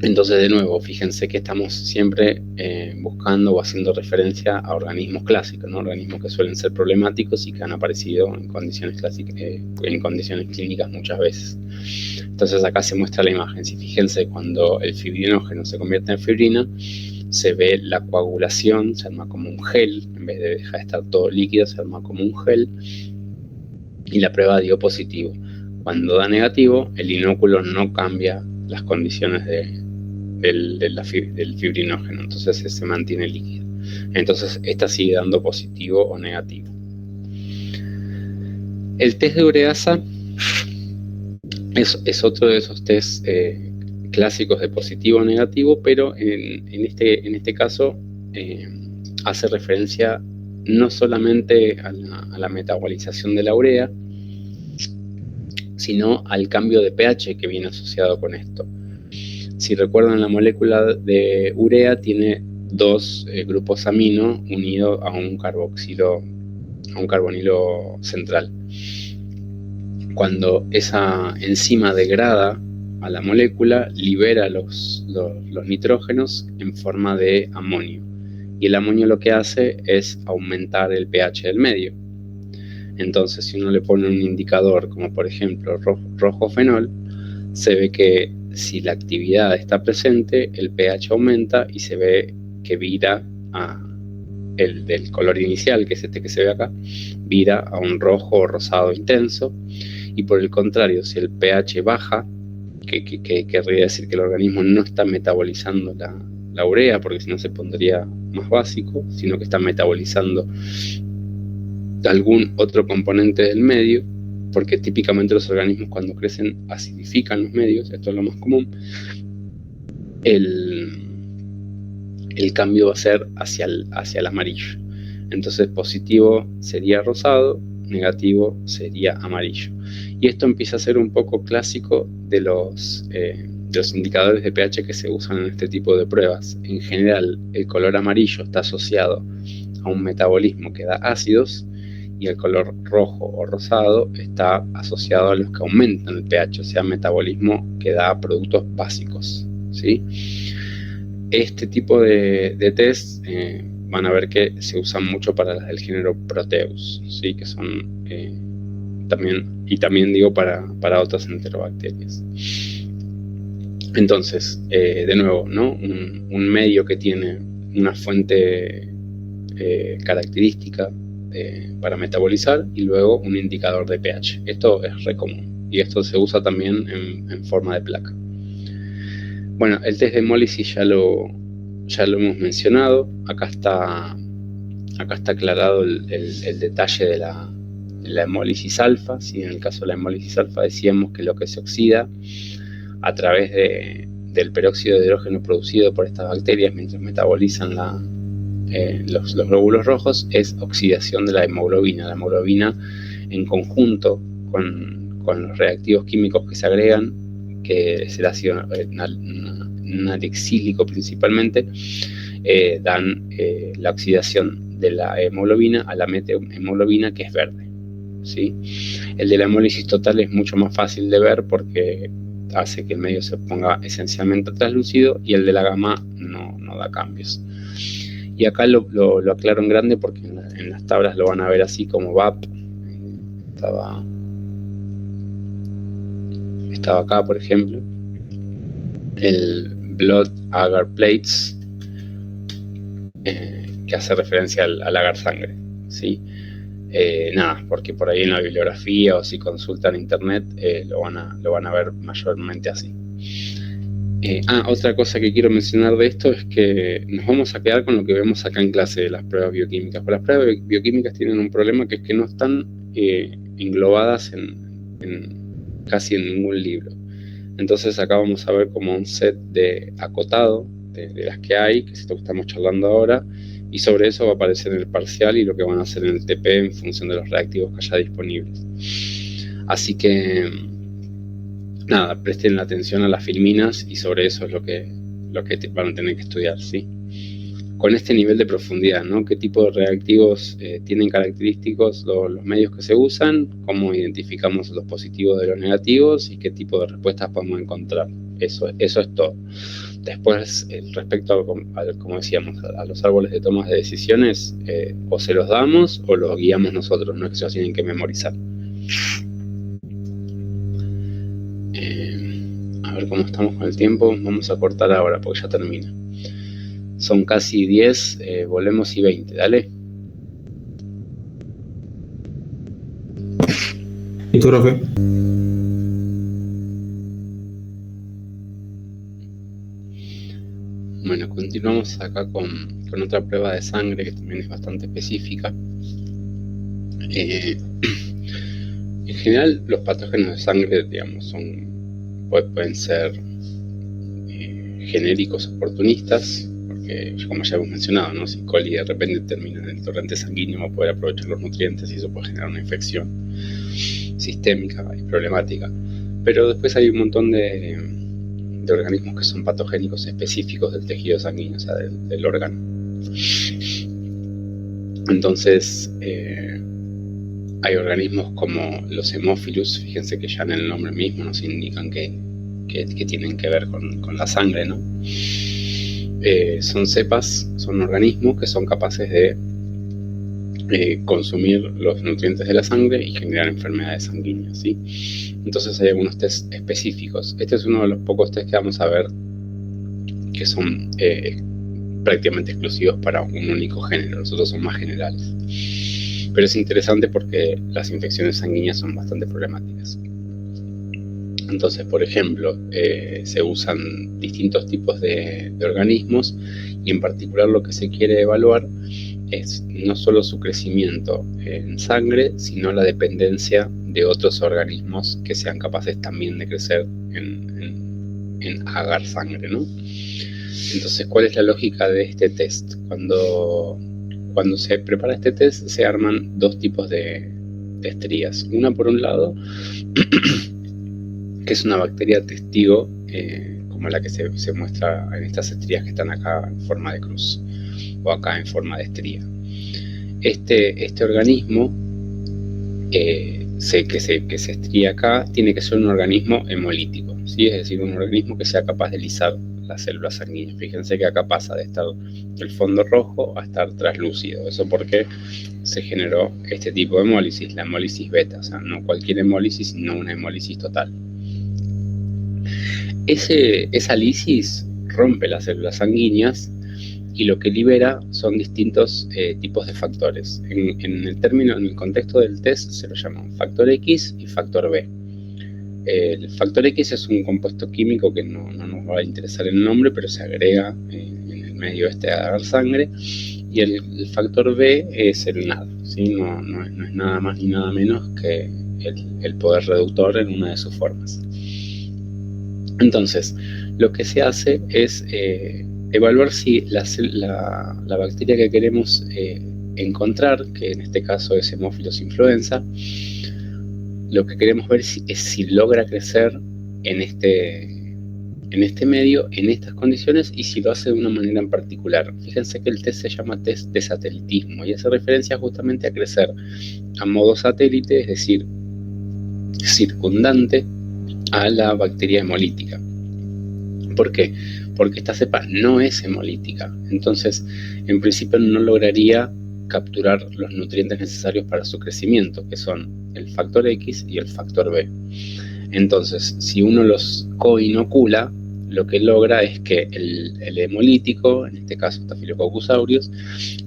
Entonces, de nuevo, fíjense que estamos siempre buscando o haciendo referencia a organismos clásicos, ¿no? Organismos que suelen ser problemáticos y que han aparecido en condiciones clínicas muchas veces. Entonces, acá se muestra la imagen. Si fíjense, cuando el fibrinógeno se convierte en fibrina, se ve la coagulación, se arma como un gel, en vez de dejar de estar todo líquido, se arma como un gel, y la prueba dio positivo. Cuando da negativo, el inóculo no cambia las condiciones del fibrinógeno, entonces se mantiene líquido. Entonces esta sigue dando positivo o negativo. El test de ureasa es otro de esos test clásicos de positivo o negativo, pero en este caso hace referencia no solamente a la metabolización de la urea, sino al cambio de pH que viene asociado con esto. Si recuerdan, la molécula de urea tiene dos grupos amino unidos a un carbonilo central. Cuando esa enzima degrada a la molécula, libera los nitrógenos en forma de amonio. Y el amonio lo que hace es aumentar el pH del medio. Entonces, si uno le pone un indicador, como por ejemplo rojo fenol, se ve que si la actividad está presente, el pH aumenta y se ve que vira el del color inicial, que es este que se ve acá, vira a un rojo o rosado intenso. Y por el contrario, si el pH baja, que querría decir que el organismo no está metabolizando la urea, porque si no se pondría más básico, sino que está metabolizando algún otro componente del medio, porque típicamente los organismos cuando crecen acidifican los medios, esto es lo más común, el cambio va a ser hacia el amarillo. Entonces positivo sería rosado, negativo sería amarillo. Y esto empieza a ser un poco clásico de los indicadores de pH que se usan en este tipo de pruebas. En general, el color amarillo está asociado a un metabolismo que da ácidos, y el color rojo o rosado está asociado a los que aumentan el pH, o sea, metabolismo que da productos básicos, ¿sí? Este tipo de test van a ver que se usan mucho para las del género Proteus, ¿sí? Que son también digo para otras enterobacterias. Entonces, de nuevo, ¿no? Un medio que tiene una fuente característica para metabolizar y luego un indicador de pH. Esto es re común y esto se usa también en forma de placa. Bueno, el test de hemólisis ya lo hemos mencionado. Acá está aclarado el detalle de la hemólisis alfa. ¿Sí? En el caso de la hemólisis alfa decíamos que lo que se oxida a través del peróxido de hidrógeno producido por estas bacterias mientras metabolizan los glóbulos rojos es oxidación de la hemoglobina. La hemoglobina, en conjunto con los reactivos químicos que se agregan, que es el ácido nalexílico principalmente, dan la oxidación de la hemoglobina a la methemoglobina, que es verde, ¿sí? El de la hemólisis total es mucho más fácil de ver porque hace que el medio se ponga esencialmente translúcido, y el de la gamma no da cambios. Y acá lo aclaro en grande porque en las tablas lo van a ver así como VAP. Estaba acá, por ejemplo, el Blood Agar Plates, que hace referencia al agar sangre, ¿sí? Nada, porque por ahí en la bibliografía o si consultan internet lo van a ver mayormente así. Otra cosa que quiero mencionar de esto es que nos vamos a quedar con lo que vemos acá en clase de las pruebas bioquímicas. Pero las pruebas bioquímicas tienen un problema, que es que no están englobadas casi en ningún libro. Entonces acá vamos a ver como un set de acotado de las que hay, que es esto que estamos charlando ahora, y sobre eso va a aparecer el parcial y lo que van a hacer en el TP en función de los reactivos que haya disponibles. Así que nada, presten atención a las filminas y sobre eso es lo que van a tener que estudiar, ¿sí? Con este nivel de profundidad, ¿no? ¿Qué tipo de reactivos tienen característicos los medios que se usan? ¿Cómo identificamos los positivos de los negativos? ¿Y qué tipo de respuestas podemos encontrar? Eso es todo. Después, respecto como decíamos, a los árboles de tomas de decisiones, o se los damos o los guiamos nosotros, no es que se los tienen que memorizar. A ver cómo estamos con el tiempo. Vamos a cortar ahora porque ya termina. Son casi 10, volvemos y 20, dale. ¿Y tú, profe? Bueno, continuamos acá con otra prueba de sangre que también es bastante específica. En general, los patógenos de sangre, digamos, pueden ser genéricos oportunistas, porque como ya hemos mencionado, ¿no? Si coli de repente termina en el torrente sanguíneo, va a poder aprovechar los nutrientes y eso puede generar una infección sistémica y problemática. Pero después hay un montón de organismos que son patogénicos específicos del tejido sanguíneo, o sea, del órgano. Entonces, hay organismos como los hemófilos, fíjense que ya en el nombre mismo nos indican que tienen que ver con la sangre, ¿no? Son cepas, son organismos que son capaces de consumir los nutrientes de la sangre y generar enfermedades sanguíneas, ¿sí? Entonces hay algunos test específicos. Este es uno de los pocos test que vamos a ver que son prácticamente exclusivos para un único género, los otros son más generales. Pero es interesante porque las infecciones sanguíneas son bastante problemáticas. Entonces, por ejemplo, se usan distintos tipos de organismos y en particular lo que se quiere evaluar es no solo su crecimiento en sangre, sino la dependencia de otros organismos que sean capaces también de crecer en agar sangre, ¿no? Entonces, ¿cuál es la lógica de este test? Cuando se prepara este test, se arman dos tipos de estrías. Una, por un lado, que es una bacteria testigo, como la que se muestra en estas estrías que están acá en forma de cruz, o acá en forma de estría. Este organismo que se estría acá tiene que ser un organismo hemolítico, ¿sí? Es decir, un organismo que sea capaz de lisar las células sanguíneas. Fíjense que acá pasa de estar el fondo rojo a estar traslúcido. Eso porque se generó este tipo de hemólisis, la hemólisis beta, o sea, no cualquier hemólisis, sino una hemólisis total. Esa lisis rompe las células sanguíneas y lo que libera son distintos tipos de factores. En el contexto del test se lo llaman factor X y factor B. El factor X es un compuesto químico que no nos va a interesar el nombre, pero se agrega en el medio de agar sangre, y el factor B es el NAD, ¿sí? No es nada más ni nada menos que el poder reductor en una de sus formas. Entonces, lo que se hace es evaluar si la bacteria que queremos encontrar, que en este caso es Haemophilus influenza, lo que queremos ver es si logra crecer en este medio, en estas condiciones, y si lo hace de una manera en particular. Fíjense que el test se llama test de satelitismo y hace referencia justamente a crecer a modo satélite, es decir, circundante a la bacteria hemolítica. ¿Por qué? Porque esta cepa no es hemolítica, entonces en principio no lograría capturar los nutrientes necesarios para su crecimiento, que son el factor X y el factor B. Entonces, si uno los coinocula, lo que logra es que el hemolítico, en este caso Staphylococcus aureus,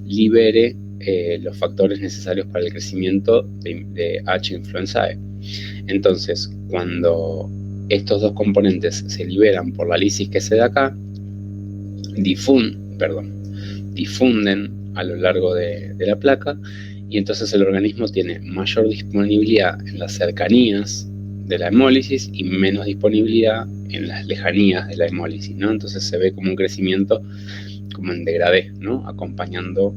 libere los factores necesarios para el crecimiento de H. influenzae. Entonces, cuando estos dos componentes se liberan por la lisis que se da acá, difunden a lo largo de la placa, y entonces el organismo tiene mayor disponibilidad en las cercanías de la hemólisis y menos disponibilidad en las lejanías de la hemólisis, ¿no? Entonces se ve como un crecimiento como en degradé, ¿no? Acompañando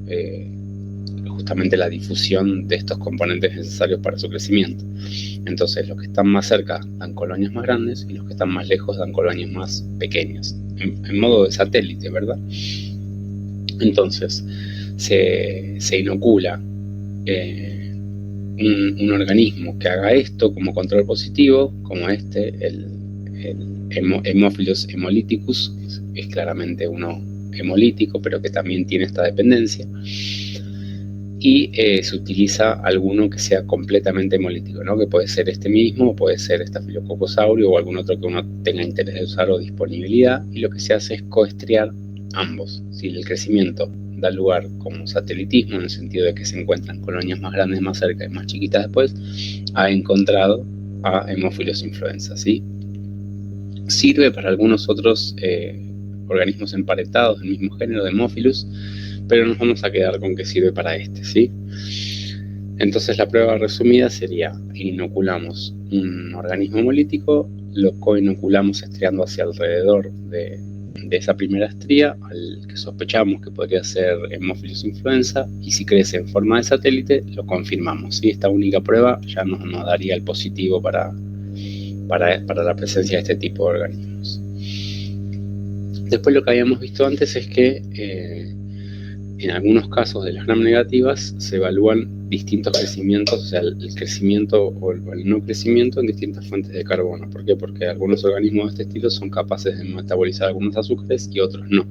justamente la difusión de estos componentes necesarios para su crecimiento. Entonces los que están más cerca dan colonias más grandes y los que están más lejos dan colonias más pequeñas, en modo de satélite, ¿verdad? Entonces se inocula un organismo que haga esto como control positivo, como el Haemophilus hemolyticus, es claramente uno hemolítico, pero que también tiene esta dependencia, y se utiliza alguno que sea completamente hemolítico, ¿no? Que puede ser este mismo, o puede ser Staphylococcus aureus o algún otro que uno tenga interés de usar o disponibilidad, y lo que se hace es coestriar ambos. Si el crecimiento da lugar como satelitismo, en el sentido de que se encuentran colonias más grandes más cerca y más chiquitas después, ha encontrado a Haemophilus influenza, ¿sí? Sirve para algunos otros organismos emparentados del mismo género de Haemophilus, pero nos vamos a quedar con que sirve para este, ¿sí? Entonces la prueba resumida sería: inoculamos un organismo hemolítico, lo coinoculamos estriando hacia alrededor de esa primera estría, al que sospechamos que podría ser Haemophilus influenza, y si crece en forma de satélite, lo confirmamos, ¿sí? Esta única prueba ya nos daría el positivo para la presencia de este tipo de organismos. Después, lo que habíamos visto antes es que en algunos casos de las gram negativas se evalúan distintos crecimientos, o sea, el crecimiento o el no crecimiento en distintas fuentes de carbono. ¿Por qué? Porque algunos organismos de este estilo son capaces de metabolizar algunos azúcares y otros no.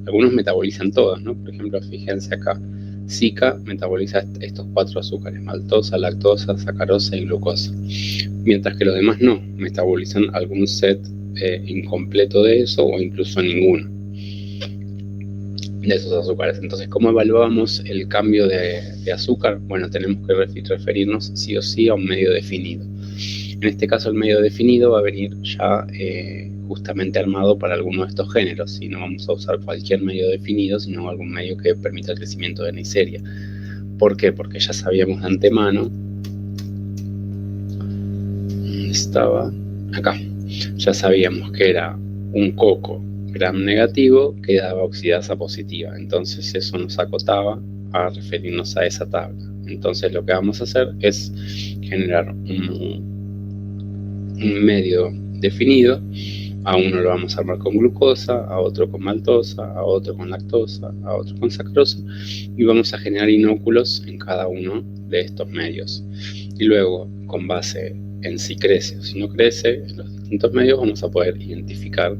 Algunos metabolizan todos, ¿no? Por ejemplo, fíjense acá, Zika metaboliza estos 4 azúcares: maltosa, lactosa, sacarosa y glucosa, mientras que los demás no, metabolizan algún set incompleto de eso o incluso ninguno de esos azúcares. Entonces, ¿cómo evaluamos el cambio de azúcar? Bueno, tenemos que referirnos sí o sí a un medio definido. En este caso, el medio definido va a venir ya justamente armado para alguno de estos géneros, y no vamos a usar cualquier medio definido, sino algún medio que permita el crecimiento de Neisseria. ¿Por qué? Porque ya sabíamos de antemano, ¿dónde estaba? Acá. Ya sabíamos que era un coco gram negativo que daba oxidasa positiva, entonces eso nos acotaba a referirnos a esa tabla. Entonces lo que vamos a hacer es generar un medio definido. A uno lo vamos a armar con glucosa, a otro con maltosa, a otro con lactosa, a otro con sacarosa, y vamos a generar inóculos en cada uno de estos medios. Y luego, con base en si crece o si no crece en los distintos medios, vamos a poder identificar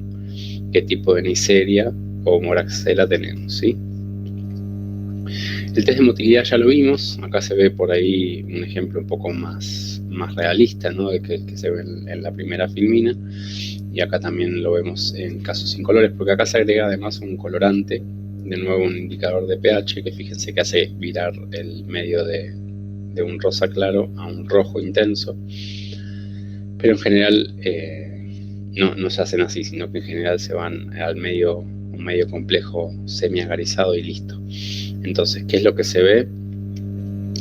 qué tipo de Neisseria o Moraxella tenemos, ¿sí? El test de motilidad ya lo vimos. Acá se ve por ahí un ejemplo un poco más realista, ¿no? De que se ve en la primera filmina. Y acá también lo vemos en casos sin colores, porque acá se agrega además un colorante, de nuevo un indicador de pH, que fíjense que hace virar el medio de un rosa claro a un rojo intenso. Pero en general no se hacen así, sino que en general se van al medio, un medio complejo semi-agarizado y listo. Entonces, ¿qué es lo que se ve?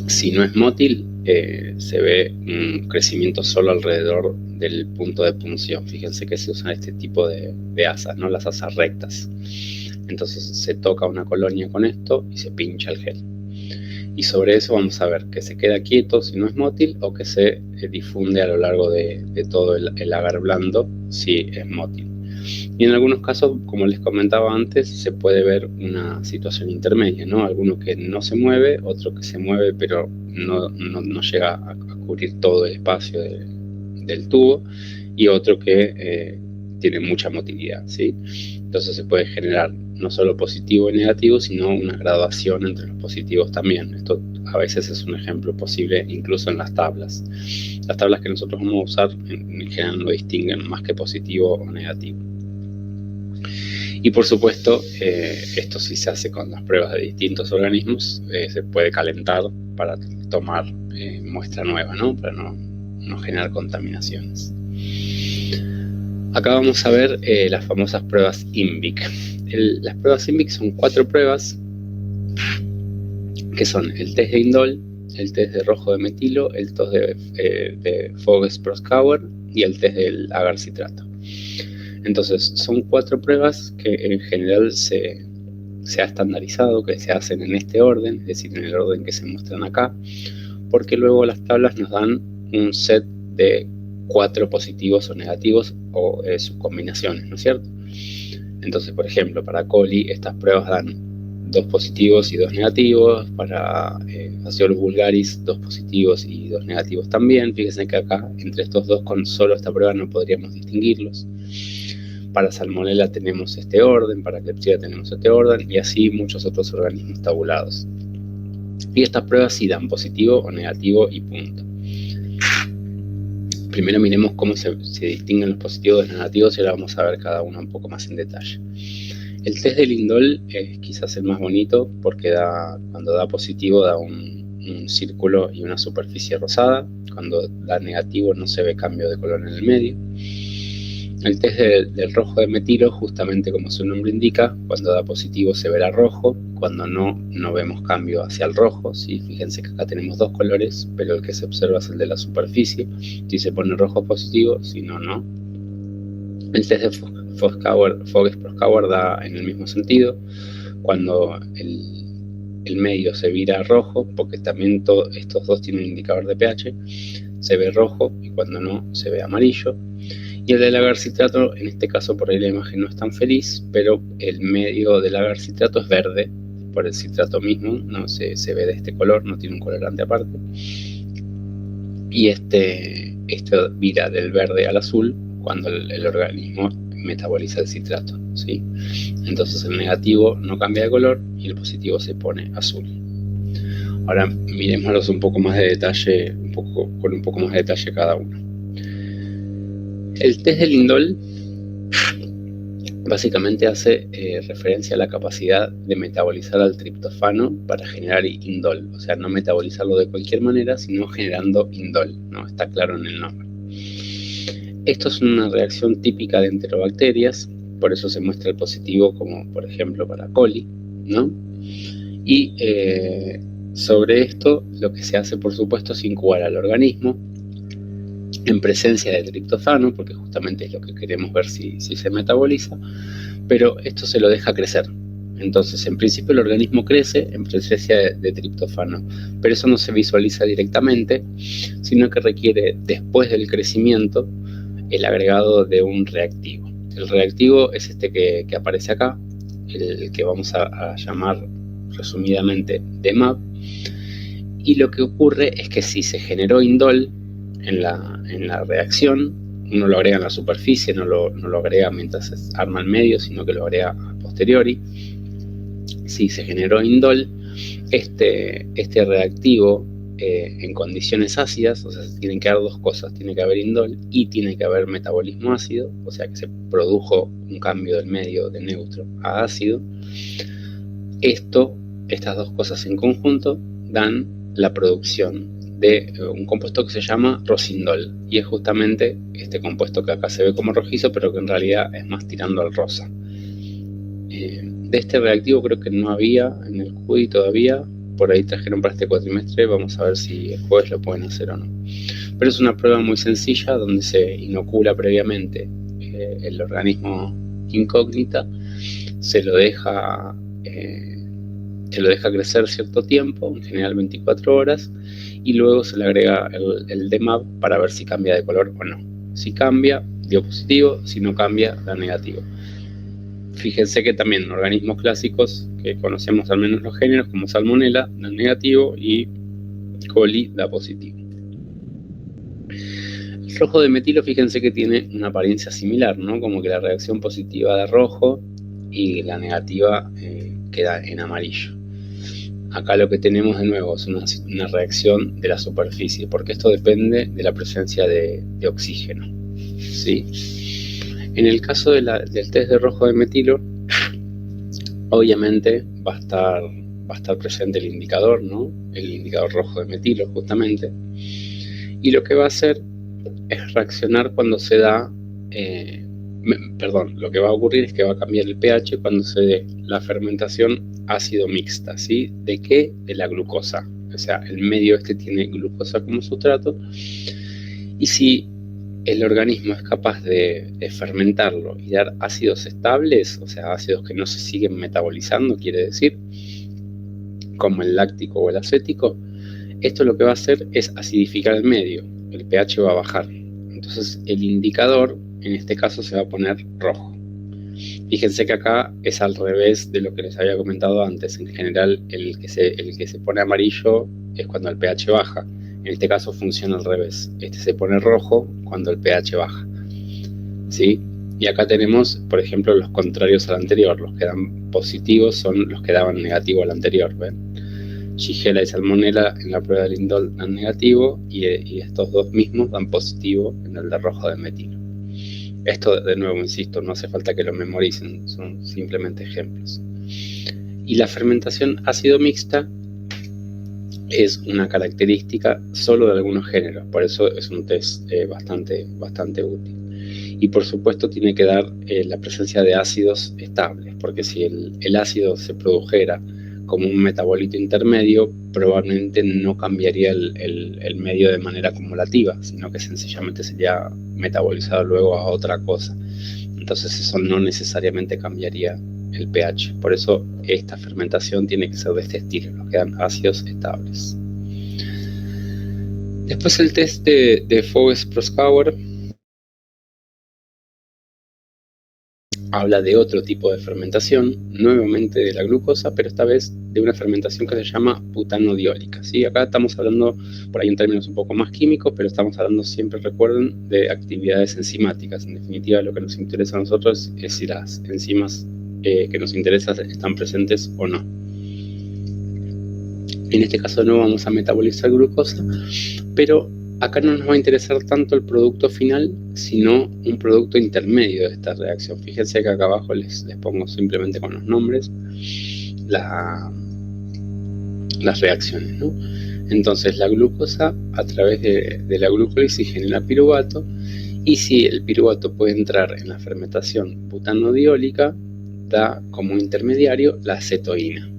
Si no es mótil, se ve un crecimiento solo alrededor del punto de punción. Fíjense que se usan este tipo de asas, ¿no? Las asas rectas. Entonces se toca una colonia con esto y se pincha el gel. Y sobre eso vamos a ver que se queda quieto si no es mótil, o que se difunde a lo largo de todo el agar blando si es mótil. Y en algunos casos, como les comentaba antes, se puede ver una situación intermedia, ¿no? Alguno que no se mueve, otro que se mueve pero no llega a cubrir todo el espacio del tubo, y otro que tiene mucha motilidad, ¿sí? Entonces se puede generar no solo positivo y negativo, sino una graduación entre los positivos también. Esto a veces es un ejemplo posible incluso en las tablas. Las tablas que nosotros vamos a usar en general no distinguen más que positivo o negativo. Y por supuesto, esto sí se hace con las pruebas de distintos organismos. Se puede calentar para tomar muestra nueva, ¿no? Para no generar contaminaciones. Acá vamos a ver las famosas pruebas INVIC. Las pruebas INVIC son 4 pruebas, que son el test de indol, el test de rojo de metilo, el test de Voges-Proskauer y el test del agar citrato. Entonces, son 4 pruebas que en general se ha estandarizado, que se hacen en este orden, es decir, en el orden que se muestran acá, porque luego las tablas nos dan un set de 4 positivos o negativos o sus combinaciones, ¿no es cierto? Entonces, por ejemplo, para coli estas pruebas dan 2 positivos y 2 negativos, para Asciolus vulgaris 2 positivos y 2 negativos también. Fíjense que acá, entre estos dos, con solo esta prueba no podríamos distinguirlos. Para Salmonella tenemos este orden, para Klebsiella tenemos este orden, y así muchos otros organismos tabulados. Y estas pruebas sí dan positivo o negativo y punto. Primero miremos cómo se distinguen los positivos de los negativos, y ahora vamos a ver cada uno un poco más en detalle. El test del indol es quizás el más bonito, porque cuando da positivo da un círculo y una superficie rosada. Cuando da negativo no se ve cambio de color en el medio. El test del rojo de metilo, justamente como su nombre indica, cuando da positivo se verá rojo, cuando no vemos cambio hacia el rojo, ¿sí? Fíjense que acá tenemos 2 colores, pero el que se observa es el de la superficie. Si se pone rojo positivo, si no, no. El test de Fogg-Proskauer da en el mismo sentido. Cuando el medio se vira rojo, porque también estos dos tienen un indicador de pH, se ve rojo, y cuando no, se ve amarillo. Y el del agar-citrato, en este caso por ahí la imagen no es tan feliz, pero el medio del agar-citrato es verde, por el citrato mismo, ¿no? Se ve de este color, no tiene un colorante aparte. Y esto vira del verde al azul cuando el organismo metaboliza el citrato, ¿sí? Entonces el negativo no cambia de color y el positivo se pone azul. Ahora miremoslos un poco más de detalle, con un poco más de detalle cada uno. El test del indol básicamente hace referencia a la capacidad de metabolizar al triptofano para generar indol, o sea, no metabolizarlo de cualquier manera, sino generando indol, ¿no? Está claro en el nombre. Esto es una reacción típica de enterobacterias, por eso se muestra el positivo como, por ejemplo, para coli, ¿no? Y sobre esto, lo que se hace, por supuesto, es incubar al organismo en presencia de triptofano, porque justamente es lo que queremos ver si se metaboliza, pero esto se lo deja crecer. Entonces, en principio el organismo crece en presencia de triptofano, pero eso no se visualiza directamente, sino que requiere, después del crecimiento, el agregado de un reactivo. El reactivo es este que aparece acá, el que vamos a llamar resumidamente DMAP, y lo que ocurre es que si se generó indol en la reacción, uno lo agrega en la superficie, no lo agrega mientras se arma el medio, sino que lo agrega a posteriori. Si se generó indol, este reactivo en condiciones ácidas, o sea, tienen que haber dos cosas, tiene que haber indol y tiene que haber metabolismo ácido, o sea que se produjo un cambio del medio de neutro a ácido. Estas dos cosas en conjunto dan la producción de un compuesto que se llama rosindol, y es justamente este compuesto que acá se ve como rojizo, pero que en realidad es más tirando al rosa. De este reactivo creo que no había en el QI todavía, por ahí trajeron para este cuatrimestre, vamos a ver si el jueves lo pueden hacer o no. Pero es una prueba muy sencilla donde se inocula previamente el organismo incógnita, se lo deja crecer cierto tiempo, en general 24 horas, y luego se le agrega el DMAP para ver si cambia de color o no. Si cambia, dio positivo; si no cambia, da negativo. Fíjense que también organismos clásicos, que conocemos al menos los géneros, como Salmonella, dan negativo, y coli da positivo. El rojo de metilo, fíjense que tiene una apariencia similar, ¿no? Como que la reacción positiva da rojo y la negativa queda en amarillo. Acá lo que tenemos de nuevo es una reacción de la superficie, porque esto depende de la presencia de oxígeno, ¿sí? En el caso del test de rojo de metilo, obviamente va a estar presente el indicador, ¿no? El indicador rojo de metilo, justamente. Y lo que va a hacer es reaccionar cuando se da... lo que va a ocurrir es que va a cambiar el pH cuando se dé la fermentación ácido mixta, ¿sí? ¿De qué? De la glucosa. O sea, el medio tiene glucosa como sustrato, y si el organismo es capaz de fermentarlo y dar ácidos estables, o sea, ácidos que no se siguen metabolizando, quiere decir, como el láctico o el acético, esto lo que va a hacer es acidificar el medio, el pH va a bajar. Entonces el indicador, en este caso, se va a poner rojo. Fíjense que acá es al revés de lo que les había comentado antes. En general, el que se pone amarillo es cuando el pH baja. En este caso funciona al revés. Este se pone rojo cuando el pH baja, ¿sí? Y acá tenemos, por ejemplo, los contrarios al anterior. Los que dan positivos son los que daban negativo al anterior, ¿ven? Shigella y Salmonella en la prueba del indol dan negativo, y estos dos mismos dan positivo en el de rojo de metilo. Esto, de nuevo, insisto, no hace falta que lo memoricen, son simplemente ejemplos. Y la fermentación ácido mixta es una característica solo de algunos géneros, por eso es un test bastante útil. Y por supuesto tiene que dar la presencia de ácidos estables, porque si el ácido se produjera como un metabolito intermedio, probablemente no cambiaría el medio de manera acumulativa, sino que sencillamente sería metabolizado luego a otra cosa. Entonces eso no necesariamente cambiaría el pH. Por eso esta fermentación tiene que ser de este estilo, nos quedan ácidos estables. Después el test de Voges-Proskauer habla de otro tipo de fermentación, nuevamente de la glucosa, pero esta vez de una fermentación que se llama butanodiólica, ¿sí? Acá estamos hablando, por ahí en términos un poco más químicos, pero estamos hablando siempre, recuerden, de actividades enzimáticas. En definitiva, lo que nos interesa a nosotros es si las enzimas que nos interesan están presentes o no. En este caso no vamos a metabolizar glucosa, pero acá no nos va a interesar tanto el producto final, sino un producto intermedio de esta reacción. Fíjense que acá abajo les pongo simplemente con los nombres las reacciones, ¿no? Entonces la glucosa a través de la glucólisis genera piruvato, y si el piruvato puede entrar en la fermentación butanodiólica, da como intermediario la acetoína.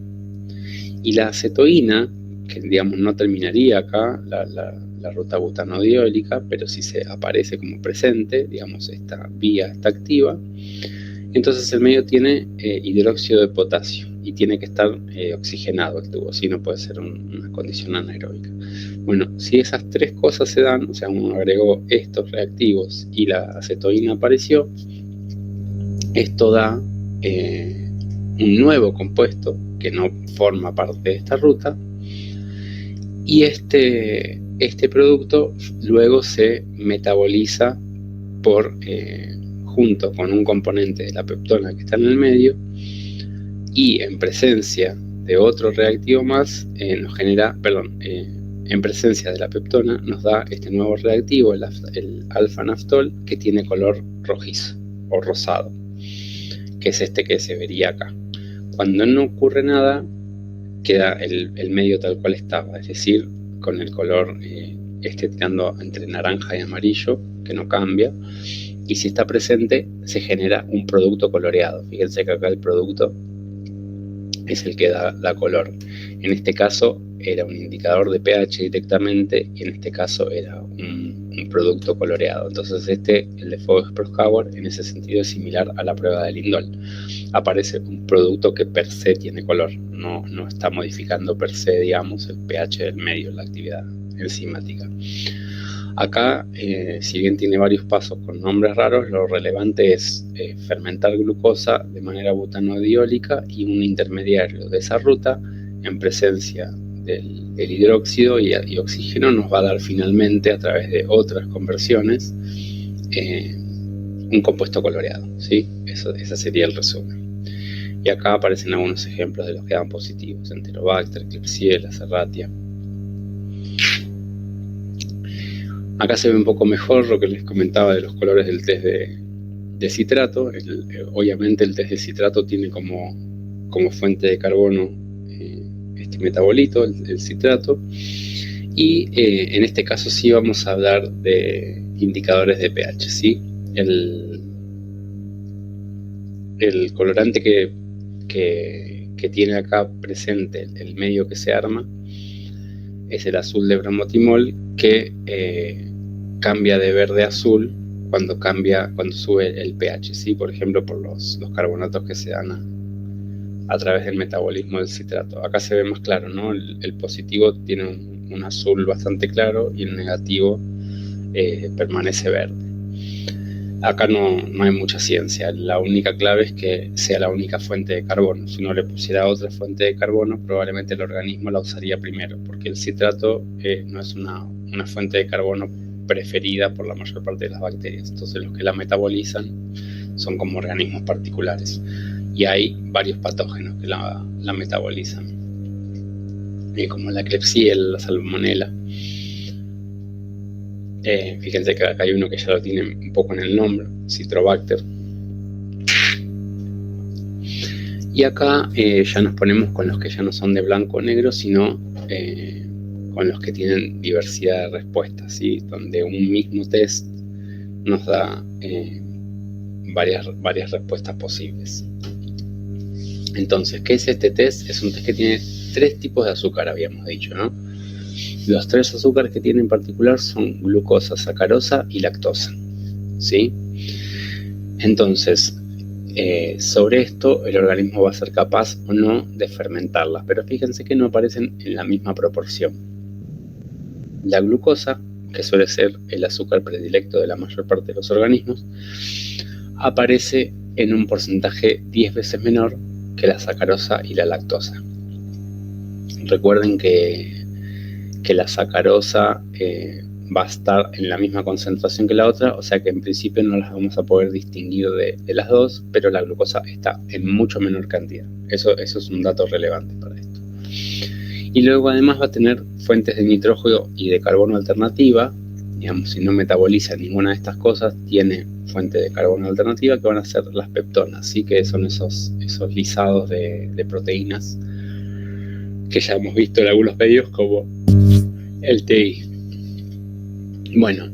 Y la acetoína, que digamos no terminaría acá la ruta butanodiólica, pero si se aparece como presente, digamos esta vía está activa, entonces el medio tiene hidróxido de potasio y tiene que estar oxigenado el tubo, si no puede ser una condición anaeróbica. Bueno, si esas tres cosas se dan, o sea, uno agregó estos reactivos y la acetoína apareció, esto da un nuevo compuesto que no forma parte de esta ruta, y este producto luego se metaboliza junto con un componente de la peptona que está en el medio, y en presencia de otro reactivo más en presencia de la peptona nos da este nuevo reactivo, el alfa-naftol, que tiene color rojizo o rosado, que es este que se vería acá. Cuando no ocurre nada, queda el medio tal cual estaba, es decir, con el color tirando entre naranja y amarillo, que no cambia, y si está presente se genera un producto coloreado. Fíjense que acá el producto es el que da color. En este caso era un indicador de pH directamente, y en este caso era un producto coloreado. Entonces el de Voges-Proskauer en ese sentido es similar a la prueba de Lindol. Aparece un producto que per se tiene color, no está modificando per se, digamos, el pH del medio, la actividad enzimática. Acá, si bien tiene varios pasos con nombres raros, lo relevante es fermentar glucosa de manera butanodiólica, y un intermediario de esa ruta en presencia del hidróxido y oxígeno nos va a dar finalmente, a través de otras conversiones, un compuesto coloreado, ¿sí? Ese sería el resumen. Y acá aparecen algunos ejemplos de los que dan positivos: Enterobacter, Klebsiella, Serratia. Acá se ve un poco mejor lo que les comentaba de los colores del test de citrato. Obviamente el test de citrato tiene como fuente de carbono este metabolito, el citrato, y en este caso sí vamos a hablar de indicadores de pH, ¿sí? El colorante que tiene acá presente el medio que se arma es el azul de bromotimol, que cambia de verde a azul cuando sube el pH, ¿sí? Por ejemplo, por los carbonatos que se dan a través del metabolismo del citrato. Acá se ve más claro, ¿no? El positivo tiene un azul bastante claro, y el negativo permanece verde. Acá no hay mucha ciencia. La única clave es que sea la única fuente de carbono. Si uno le pusiera otra fuente de carbono, probablemente el organismo la usaría primero, porque el citrato no es una fuente de carbono preferida por la mayor parte de las bacterias. Entonces los que la metabolizan son como organismos particulares, y hay varios patógenos que la metabolizan, como la Klebsiella, la Salmonella. Fíjense que acá hay uno que ya lo tiene un poco en el nombre, Citrobacter. Y acá ya nos ponemos con los que ya no son de blanco o negro, sino con los que tienen diversidad de respuestas, ¿sí? Donde un mismo test nos da varias respuestas posibles. Entonces, ¿qué es este test? Es un test que tiene 3 tipos de azúcar, habíamos dicho, ¿no? Los 3 azúcares que tiene en particular son glucosa, sacarosa y lactosa, ¿sí? Entonces, sobre esto el organismo va a ser capaz o no de fermentarlas, pero fíjense que no aparecen en la misma proporción. La glucosa, que suele ser el azúcar predilecto de la mayor parte de los organismos, aparece en un porcentaje 10 veces menor que la sacarosa y la lactosa. Recuerden que la sacarosa va a estar en la misma concentración que la otra, o sea que en principio no las vamos a poder distinguir de las dos, pero la glucosa está en mucho menor cantidad. Eso es un dato relevante para esto. Y luego además va a tener fuentes de nitrógeno y de carbono alternativa. Digamos, si no metaboliza ninguna de estas cosas, tiene fuente de carbono alternativa que van a ser las peptonas, ¿sí? Que son esos lisados de proteínas que ya hemos visto en algunos medios como el TI. Bueno,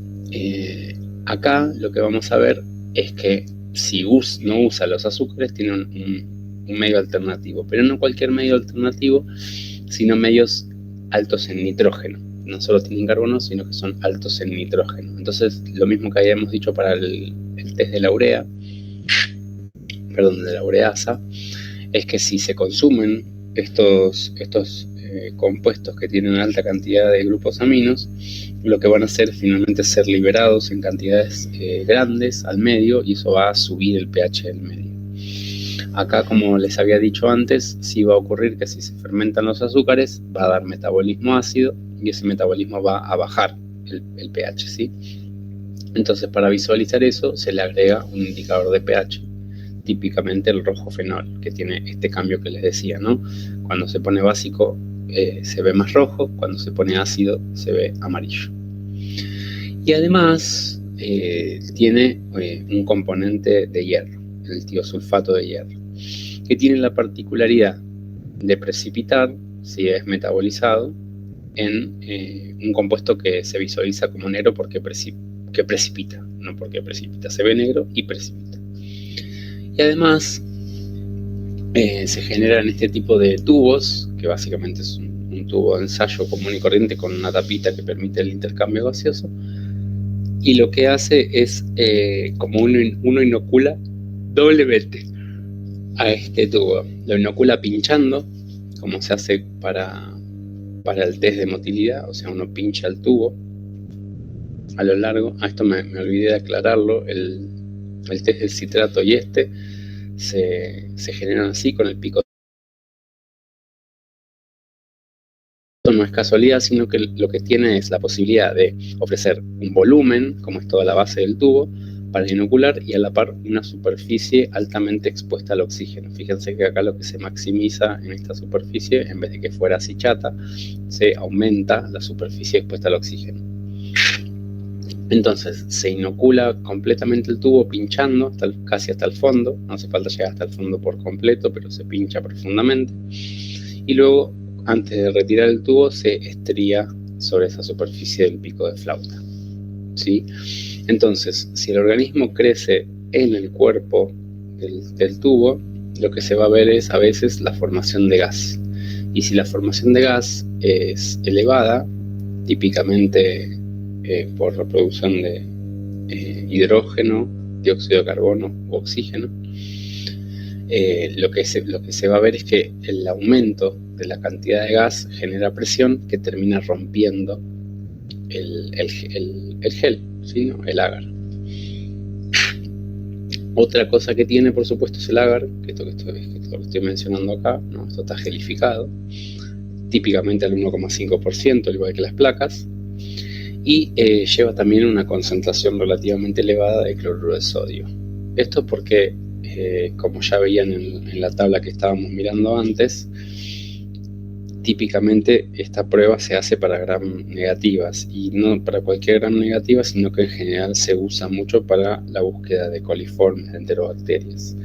acá lo que vamos a ver es que si no usa los azúcares, tiene un medio alternativo, pero no cualquier medio alternativo, sino medios altos en nitrógeno. No solo tienen carbono, sino que son altos en nitrógeno. Entonces, lo mismo que habíamos dicho para el test de la urea, de la ureasa, es que si se consumen estos compuestos que tienen alta cantidad de grupos aminos, lo que van a hacer finalmente es ser liberados en cantidades grandes al medio, y eso va a subir el pH del medio. Acá, como les había dicho antes, sí va a ocurrir que si se fermentan los azúcares va a dar metabolismo ácido, y ese metabolismo va a bajar el pH, ¿sí? Entonces, para visualizar eso, se le agrega un indicador de pH, típicamente el rojo fenol, que tiene este cambio que les decía, ¿no? Cuando se pone básico se ve más rojo, cuando se pone ácido se ve amarillo. Y además tiene un componente de hierro, el tiosulfato de hierro, que tiene la particularidad de precipitar, si es metabolizado, en un compuesto que se visualiza como negro porque precipita, no porque precipita, se ve negro y precipita. Y además se generan este tipo de tubos, que básicamente es un tubo de ensayo común y corriente con una tapita que permite el intercambio gaseoso, y lo que hace es como uno inocula doblemente a este tubo. Lo inocula pinchando, como se hace para el test de motilidad, o sea, uno pincha el tubo a lo largo. Esto me olvidé de aclararlo, el test del citrato y se generan así con el pico. Esto no es casualidad, sino que lo que tiene es la posibilidad de ofrecer un volumen, como es toda la base del tubo, para inocular, y a la par una superficie altamente expuesta al oxígeno. Fíjense que acá lo que se maximiza en esta superficie, en vez de que fuera así chata, se aumenta la superficie expuesta al oxígeno. Entonces se inocula completamente el tubo pinchando casi hasta el fondo. No hace falta llegar hasta el fondo por completo, pero se pincha profundamente. Y luego, antes de retirar el tubo, se estría sobre esa superficie del pico de flauta, ¿sí? Entonces, si el organismo crece en el cuerpo del tubo, lo que se va a ver es a veces la formación de gas. Y si la formación de gas es elevada, típicamente por la producción de hidrógeno, dióxido de carbono u oxígeno, lo que se va a ver es que el aumento de la cantidad de gas genera presión que termina rompiendo el gel, ¿sí? ¿No? El agar. Otra cosa que tiene, por supuesto, es el agar, que esto que estoy mencionando acá, ¿no? Esto está gelificado, típicamente al 1,5%, al igual que las placas, y lleva también una concentración relativamente elevada de cloruro de sodio. Esto porque, como ya veían en la tabla que estábamos mirando antes, típicamente esta prueba se hace para gram negativas, y no para cualquier gram negativa, sino que en general se usa mucho para la búsqueda de coliformes, de enterobacterias.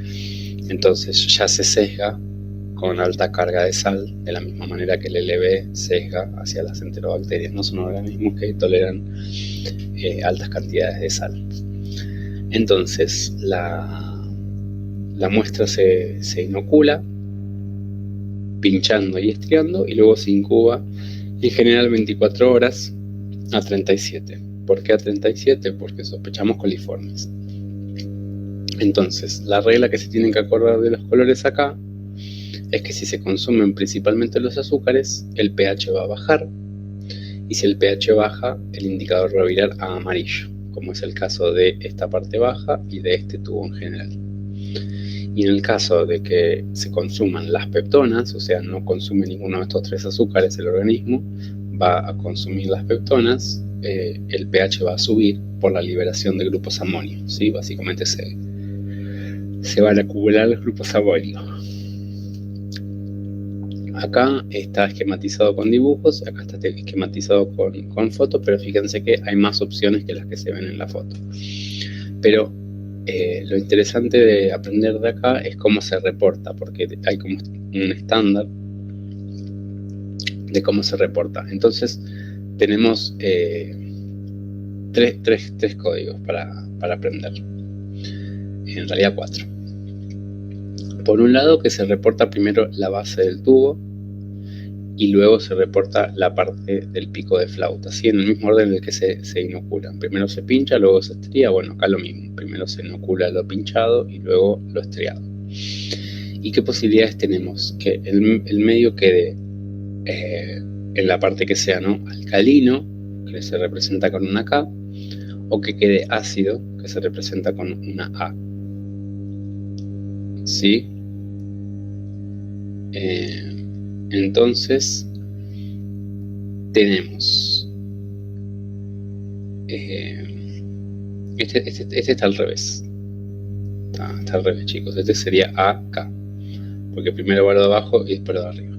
Entonces ya se sesga con alta carga de sal, de la misma manera que el LB sesga hacia las enterobacterias. No son organismos que toleran altas cantidades de sal. Entonces la muestra se inocula pinchando y estriando, y luego se incuba en general 24 horas a 37. ¿Por qué a 37? Porque sospechamos coliformes. Entonces, la regla que se tienen que acordar de los colores acá es que si se consumen principalmente los azúcares, el pH va a bajar, y si el pH baja, el indicador va a virar a amarillo, como es el caso de esta parte baja y de este tubo en general. Y en el caso de que se consuman las peptonas, o sea, no consume ninguno de estos tres azúcares el organismo, va a consumir las peptonas, el pH va a subir por la liberación de grupos amónicos, ¿sí? Básicamente se van a acumular los grupos amónicos. Acá está esquematizado con dibujos, acá está esquematizado con fotos, pero fíjense que hay más opciones que las que se ven en la foto. Pero lo interesante de aprender de acá es cómo se reporta, porque hay como un estándar de cómo se reporta. Entonces tenemos tres códigos para aprender. En realidad 4. Por un lado, que se reporta primero la base del tubo y luego se reporta la parte del pico de flauta, ¿sí? En el mismo orden en el que se inoculan. Primero se pincha, luego se estría. Bueno, acá lo mismo. Primero se inocula lo pinchado y luego lo estriado. ¿Y qué posibilidades tenemos? Que el medio quede en la parte que sea, ¿no?, alcalino, que se representa con una K, o que quede ácido, que se representa con una A. ¿Sí? Entonces tenemos este está al revés. Está al revés, chicos. Este sería AK, porque primero va lo de abajo y después lo de arriba.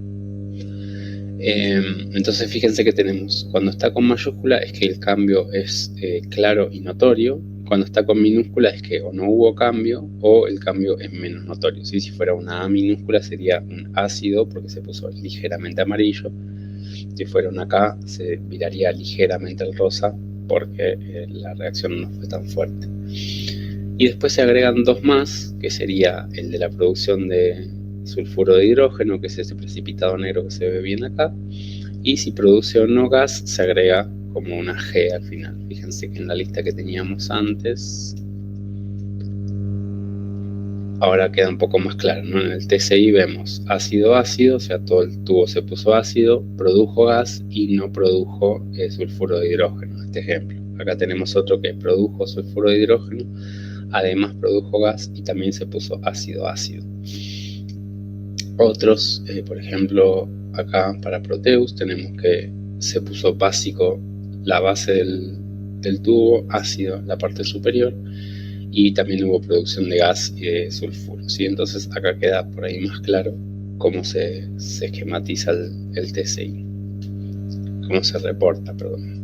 Entonces fíjense que tenemos, cuando está con mayúscula es que el cambio es claro y notorio. Cuando está con minúscula es que o no hubo cambio o el cambio es menos notorio, ¿sí? Si fuera una A minúscula sería un ácido porque se puso ligeramente amarillo. Si fuera una K se viraría ligeramente al rosa porque la reacción no fue tan fuerte. Y después se agregan dos más, que sería el de la producción de sulfuro de hidrógeno, que es ese precipitado negro que se ve bien acá. Y si produce o no gas, se agrega como una G al final. Fíjense que en la lista que teníamos antes, ahora queda un poco más claro, ¿no? En el TCI vemos ácido-ácido, o sea, todo el tubo se puso ácido, produjo gas y no produjo sulfuro de hidrógeno, este ejemplo. Acá tenemos otro que produjo sulfuro de hidrógeno, además produjo gas y también se puso ácido-ácido. Otros, por ejemplo, acá para Proteus tenemos que se puso básico la base del tubo, ácido la parte superior, y también hubo producción de gas y de sulfuro, ¿sí? Entonces acá queda por ahí más claro cómo se esquematiza el TCI, cómo se reporta, perdón.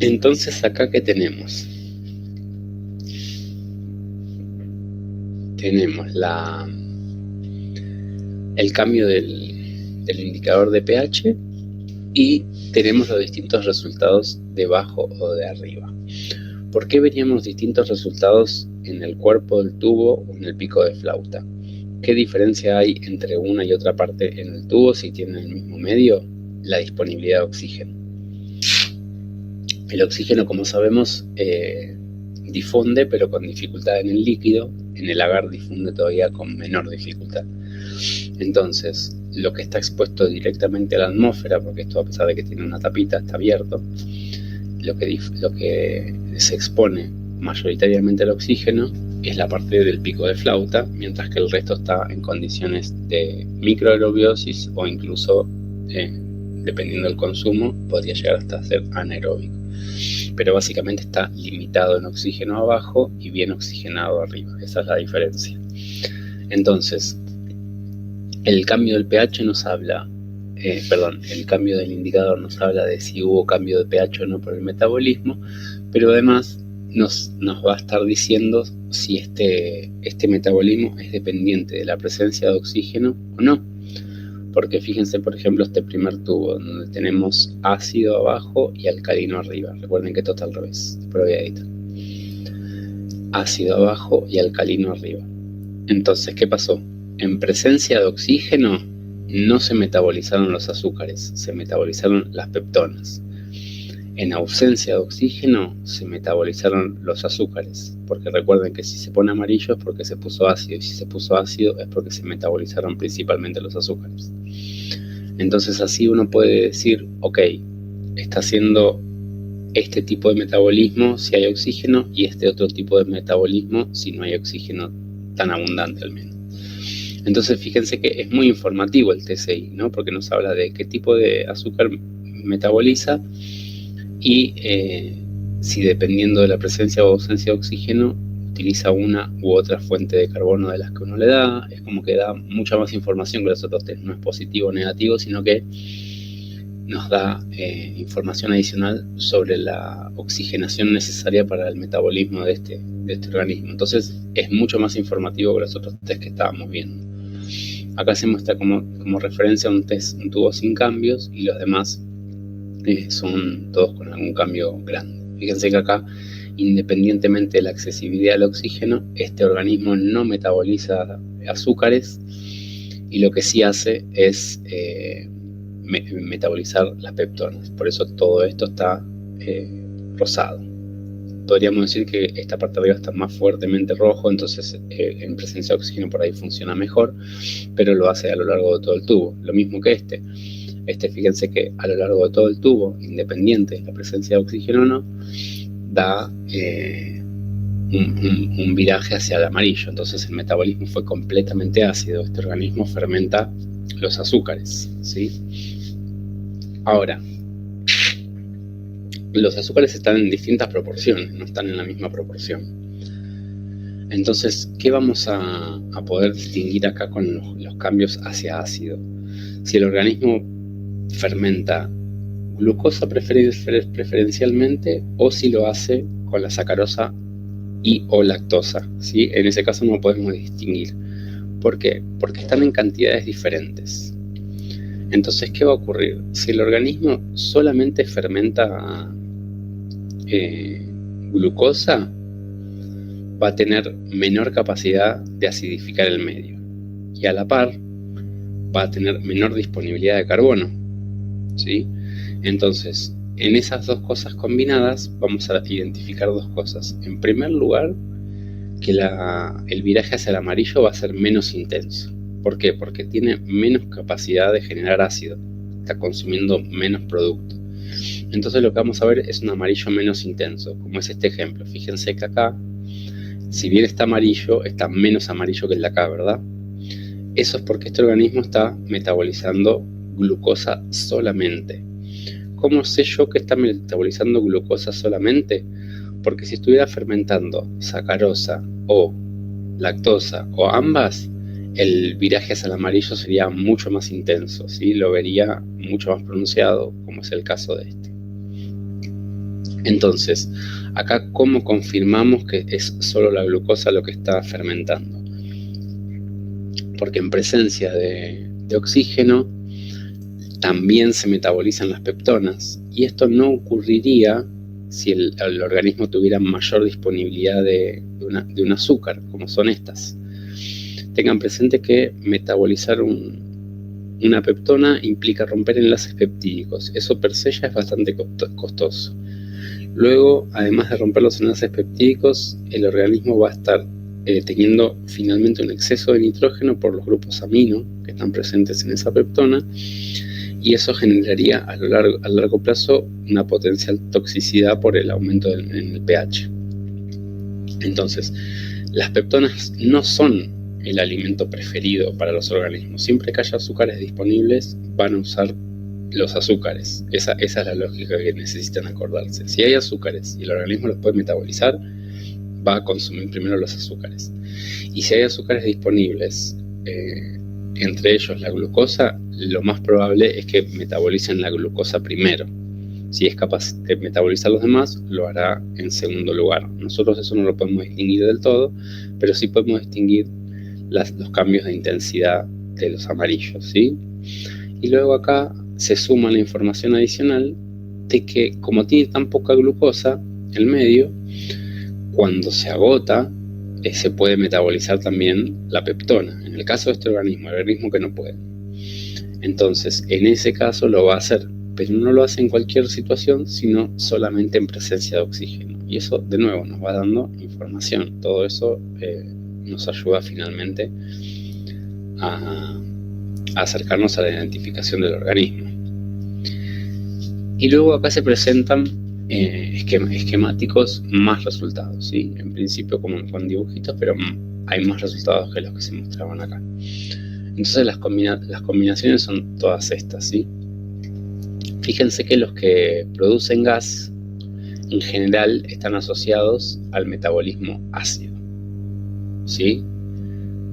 Entonces acá, ¿qué tenemos? Tenemos el cambio del indicador de pH y tenemos los distintos resultados de abajo o de arriba. ¿Por qué veríamos distintos resultados en el cuerpo del tubo o en el pico de flauta? ¿Qué diferencia hay entre una y otra parte en el tubo si tienen el mismo medio? La disponibilidad de oxígeno. El oxígeno, como sabemos, difunde, pero con dificultad en el líquido. En el agar difunde todavía con menor dificultad. Entonces, lo que está expuesto directamente a la atmósfera, porque esto, a pesar de que tiene una tapita, está abierto, lo que se expone mayoritariamente al oxígeno es la parte del pico de flauta, mientras que el resto está en condiciones de microaerobiosis o incluso, dependiendo del consumo, podría llegar hasta ser anaeróbico. Pero básicamente está limitado en oxígeno abajo y bien oxigenado arriba. Esa es la diferencia. Entonces, el cambio del pH nos habla, el cambio del indicador nos habla de si hubo cambio de pH o no por el metabolismo, pero además nos va a estar diciendo si este metabolismo es dependiente de la presencia de oxígeno o no. Porque fíjense, por ejemplo, este primer tubo, donde tenemos ácido abajo y alcalino arriba. Recuerden que esto está al revés, después lo voy a editar. Ácido abajo y alcalino arriba. Entonces, ¿qué pasó? En presencia de oxígeno no se metabolizaron los azúcares, se metabolizaron las peptonas. En ausencia de oxígeno se metabolizaron los azúcares, porque recuerden que si se pone amarillo es porque se puso ácido, y si se puso ácido es porque se metabolizaron principalmente los azúcares. Entonces así uno puede decir, ok, está haciendo este tipo de metabolismo si hay oxígeno y este otro tipo de metabolismo si no hay oxígeno tan abundante al menos. Entonces fíjense que es muy informativo el TCI, ¿no? Porque nos habla de qué tipo de azúcar metaboliza y si dependiendo de la presencia o ausencia de oxígeno utiliza una u otra fuente de carbono de las que uno le da. Es como que da mucha más información que los otros test. No es positivo o negativo, sino que nos da información adicional sobre la oxigenación necesaria para el metabolismo de este organismo. Entonces es mucho más informativo que los otros test que estábamos viendo. Acá se muestra como referencia un tubo sin cambios, y los demás son todos con algún cambio grande. Fíjense que acá, independientemente de la accesibilidad al oxígeno, este organismo no metaboliza azúcares, y lo que sí hace es metabolizar las peptonas. Por eso todo esto está rosado. Podríamos decir que esta parte de arriba está más fuertemente rojo, entonces en presencia de oxígeno por ahí funciona mejor, pero lo hace a lo largo de todo el tubo. Lo mismo que este. Fíjense que a lo largo de todo el tubo, independiente de la presencia de oxígeno o no, da un viraje hacia el amarillo. Entonces el metabolismo fue completamente ácido. Este organismo fermenta los azúcares, ¿sí? Ahora, los azúcares están en distintas proporciones, no están en la misma proporción. Entonces, ¿qué vamos a poder distinguir acá con los cambios hacia ácido? Si el organismo fermenta glucosa preferencialmente, o si lo hace con la sacarosa y o lactosa, ¿sí? En ese caso no podemos distinguir. ¿Por qué? Porque están en cantidades diferentes. Entonces, ¿qué va a ocurrir? Si el organismo solamente fermenta glucosa, va a tener menor capacidad de acidificar el medio, y a la par va a tener menor disponibilidad de carbono, ¿sí? Entonces, en esas dos cosas combinadas vamos a identificar dos cosas. En primer lugar, que el viraje hacia el amarillo va a ser menos intenso. ¿Por qué? Porque tiene menos capacidad de generar ácido, está consumiendo menos producto. Entonces lo que vamos a ver es un amarillo menos intenso, como es este ejemplo. Fíjense que acá, si bien está amarillo, está menos amarillo que el de acá, ¿verdad? Eso es porque este organismo está metabolizando glucosa solamente. ¿Cómo sé yo que está metabolizando glucosa solamente? Porque si estuviera fermentando sacarosa o lactosa o ambas, el viraje hacia el amarillo sería mucho más intenso, ¿sí? Lo vería mucho más pronunciado, como es el caso de este. Entonces, acá, ¿cómo confirmamos que es solo la glucosa lo que está fermentando? Porque en presencia de oxígeno también se metabolizan las peptonas, y esto no ocurriría si el organismo tuviera mayor disponibilidad de un azúcar, como son estas. Tengan presente que metabolizar una peptona implica romper enlaces peptídicos. Eso per se ya es bastante costoso. Luego, además de romper los enlaces peptídicos, el organismo va a estar teniendo finalmente un exceso de nitrógeno por los grupos amino que están presentes en esa peptona, y eso generaría a largo plazo una potencial toxicidad por el aumento en el pH. Entonces, las peptonas no son el alimento preferido para los organismos. Siempre que haya azúcares disponibles, van a usar los azúcares. Esa es la lógica que necesitan acordarse. Si hay azúcares y el organismo los puede metabolizar, va a consumir primero los azúcares. Y si hay azúcares disponibles, entre ellos la glucosa, lo más probable es que metabolicen la glucosa primero. Si es capaz de metabolizar los demás, lo hará en segundo lugar. Nosotros eso no lo podemos distinguir del todo, pero sí podemos distinguir los cambios de intensidad de los amarillos, ¿sí? Y luego acá se suma la información adicional de que, como tiene tan poca glucosa el medio, cuando se agota, se puede metabolizar también la peptona. En el caso de este organismo, el organismo que no puede. Entonces, en ese caso lo va a hacer, pero no lo hace en cualquier situación, sino solamente en presencia de oxígeno. Y eso, de nuevo, nos va dando información. Todo eso nos ayuda finalmente a acercarnos a la identificación del organismo. Y luego acá se presentan esquemáticos más resultados, ¿sí? En principio como con dibujitos, pero hay más resultados que los que se mostraban acá. Entonces las combinaciones son todas estas, ¿sí? Fíjense que los que producen gas en general están asociados al metabolismo ácido, ¿sí?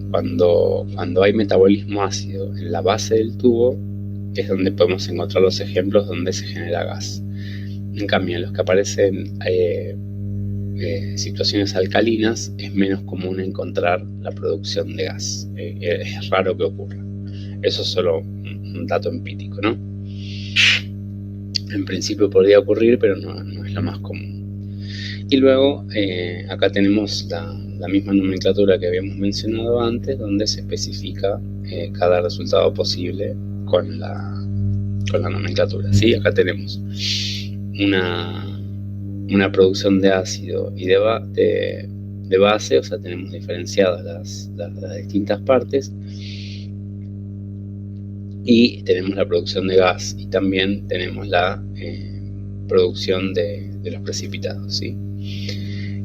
Cuando hay metabolismo ácido en la base del tubo es donde podemos encontrar los ejemplos donde se genera gas. En cambio, en los que aparecen situaciones alcalinas es menos común encontrar la producción de gas. Es raro que ocurra. Eso es solo un dato empírico, ¿no? En principio podría ocurrir, pero no es lo más común. Y luego acá tenemos la misma nomenclatura que habíamos mencionado antes, donde se especifica cada resultado posible con la nomenclatura, ¿sí? Acá tenemos una producción de ácido y de base, o sea, tenemos diferenciadas las distintas partes, y tenemos la producción de gas y también tenemos la producción de los precipitados, ¿sí?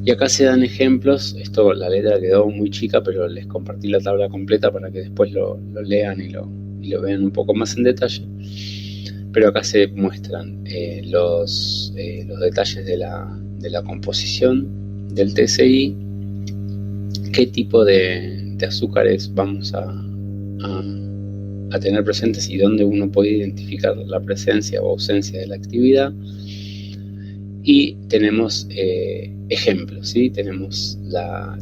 Y acá se dan ejemplos. Esto, la letra quedó muy chica, pero les compartí la tabla completa para que después lo lean y lo vean un poco más en detalle. Pero acá se muestran los detalles de la composición del TSI, qué tipo de azúcares vamos a tener presentes y dónde uno puede identificar la presencia o ausencia de la actividad. Y tenemos ejemplos, ¿sí? Tenemos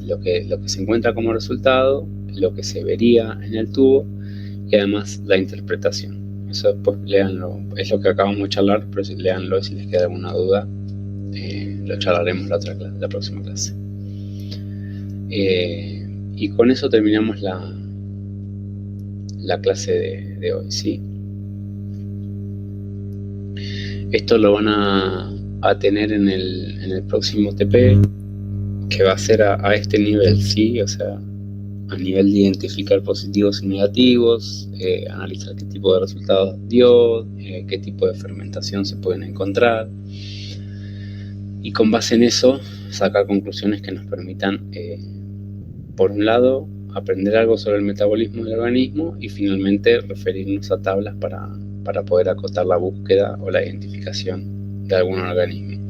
lo que se encuentra como resultado, lo que se vería en el tubo y además la interpretación. Eso después léanlo, es lo que acabamos de charlar, pero léanlo y si les queda alguna duda, lo charlaremos la próxima clase. Y con eso terminamos la clase de hoy, ¿sí? Esto lo van a tener en el próximo TP, que va a ser a este nivel, ¿sí? O sea, a nivel de identificar positivos y negativos, analizar qué tipo de resultados dio, qué tipo de fermentación se pueden encontrar, y con base en eso sacar conclusiones que nos permitan, por un lado, aprender algo sobre el metabolismo del organismo y finalmente referirnos a tablas para poder acotar la búsqueda o la identificación de algún organismo.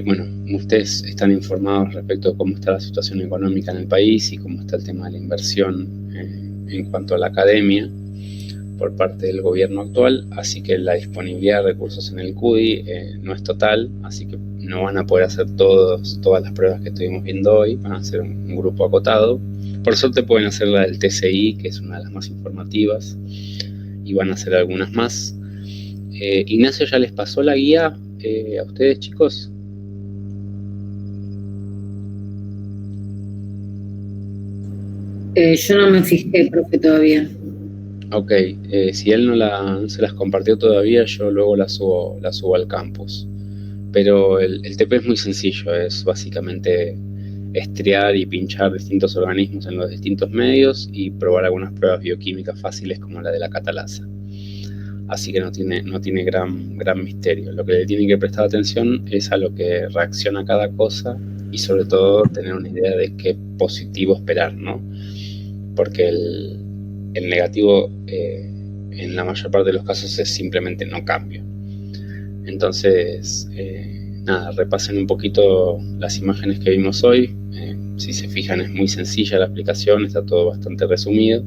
Bueno, ustedes están informados respecto de cómo está la situación económica en el país y cómo está el tema de la inversión en cuanto a la academia por parte del gobierno actual, así que la disponibilidad de recursos en el CUDI no es total, así que no van a poder hacer todas las pruebas que estuvimos viendo hoy, van a hacer un grupo acotado. Por suerte pueden hacer la del TCI, que es una de las más informativas, y van a hacer algunas más. Ignacio, ¿ya les pasó la guía a ustedes, chicos? Yo no me fijé, profe, todavía. Ok, si él no se las compartió todavía, yo luego la subo al campus. Pero el TP es muy sencillo, es básicamente estriar y pinchar distintos organismos en los distintos medios y probar algunas pruebas bioquímicas fáciles como la de la catalasa. Así que no tiene gran misterio. Lo que le tienen que prestar atención es a lo que reacciona cada cosa y sobre todo tener una idea de qué positivo esperar, ¿no? Porque el negativo en la mayor parte de los casos es simplemente no cambio. Entonces, nada, repasen un poquito las imágenes que vimos hoy. Si se fijan, es muy sencilla la explicación, está todo bastante resumido.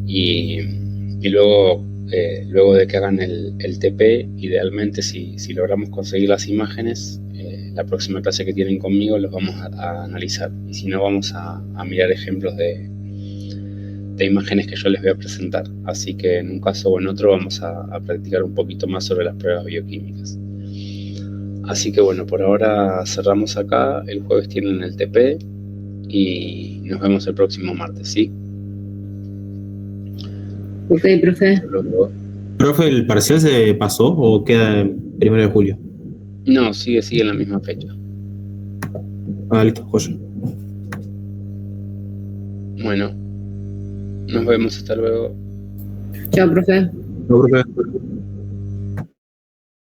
Y luego de que hagan el TP, idealmente, si logramos conseguir las imágenes, la próxima clase que tienen conmigo los vamos a analizar. Y si no, vamos a mirar ejemplos de imágenes que yo les voy a presentar. Así que en un caso o en otro vamos a practicar un poquito más sobre las pruebas bioquímicas. Así que bueno, por ahora cerramos acá. El jueves tienen el TP y nos vemos el próximo martes, ¿sí? Ok, profe. Luego. Profe, ¿el parcial se pasó o queda en 1 de julio? No, sigue en la misma fecha. Ah, listo, joya. Bueno, nos vemos, hasta luego. Chao, profe. No, profe.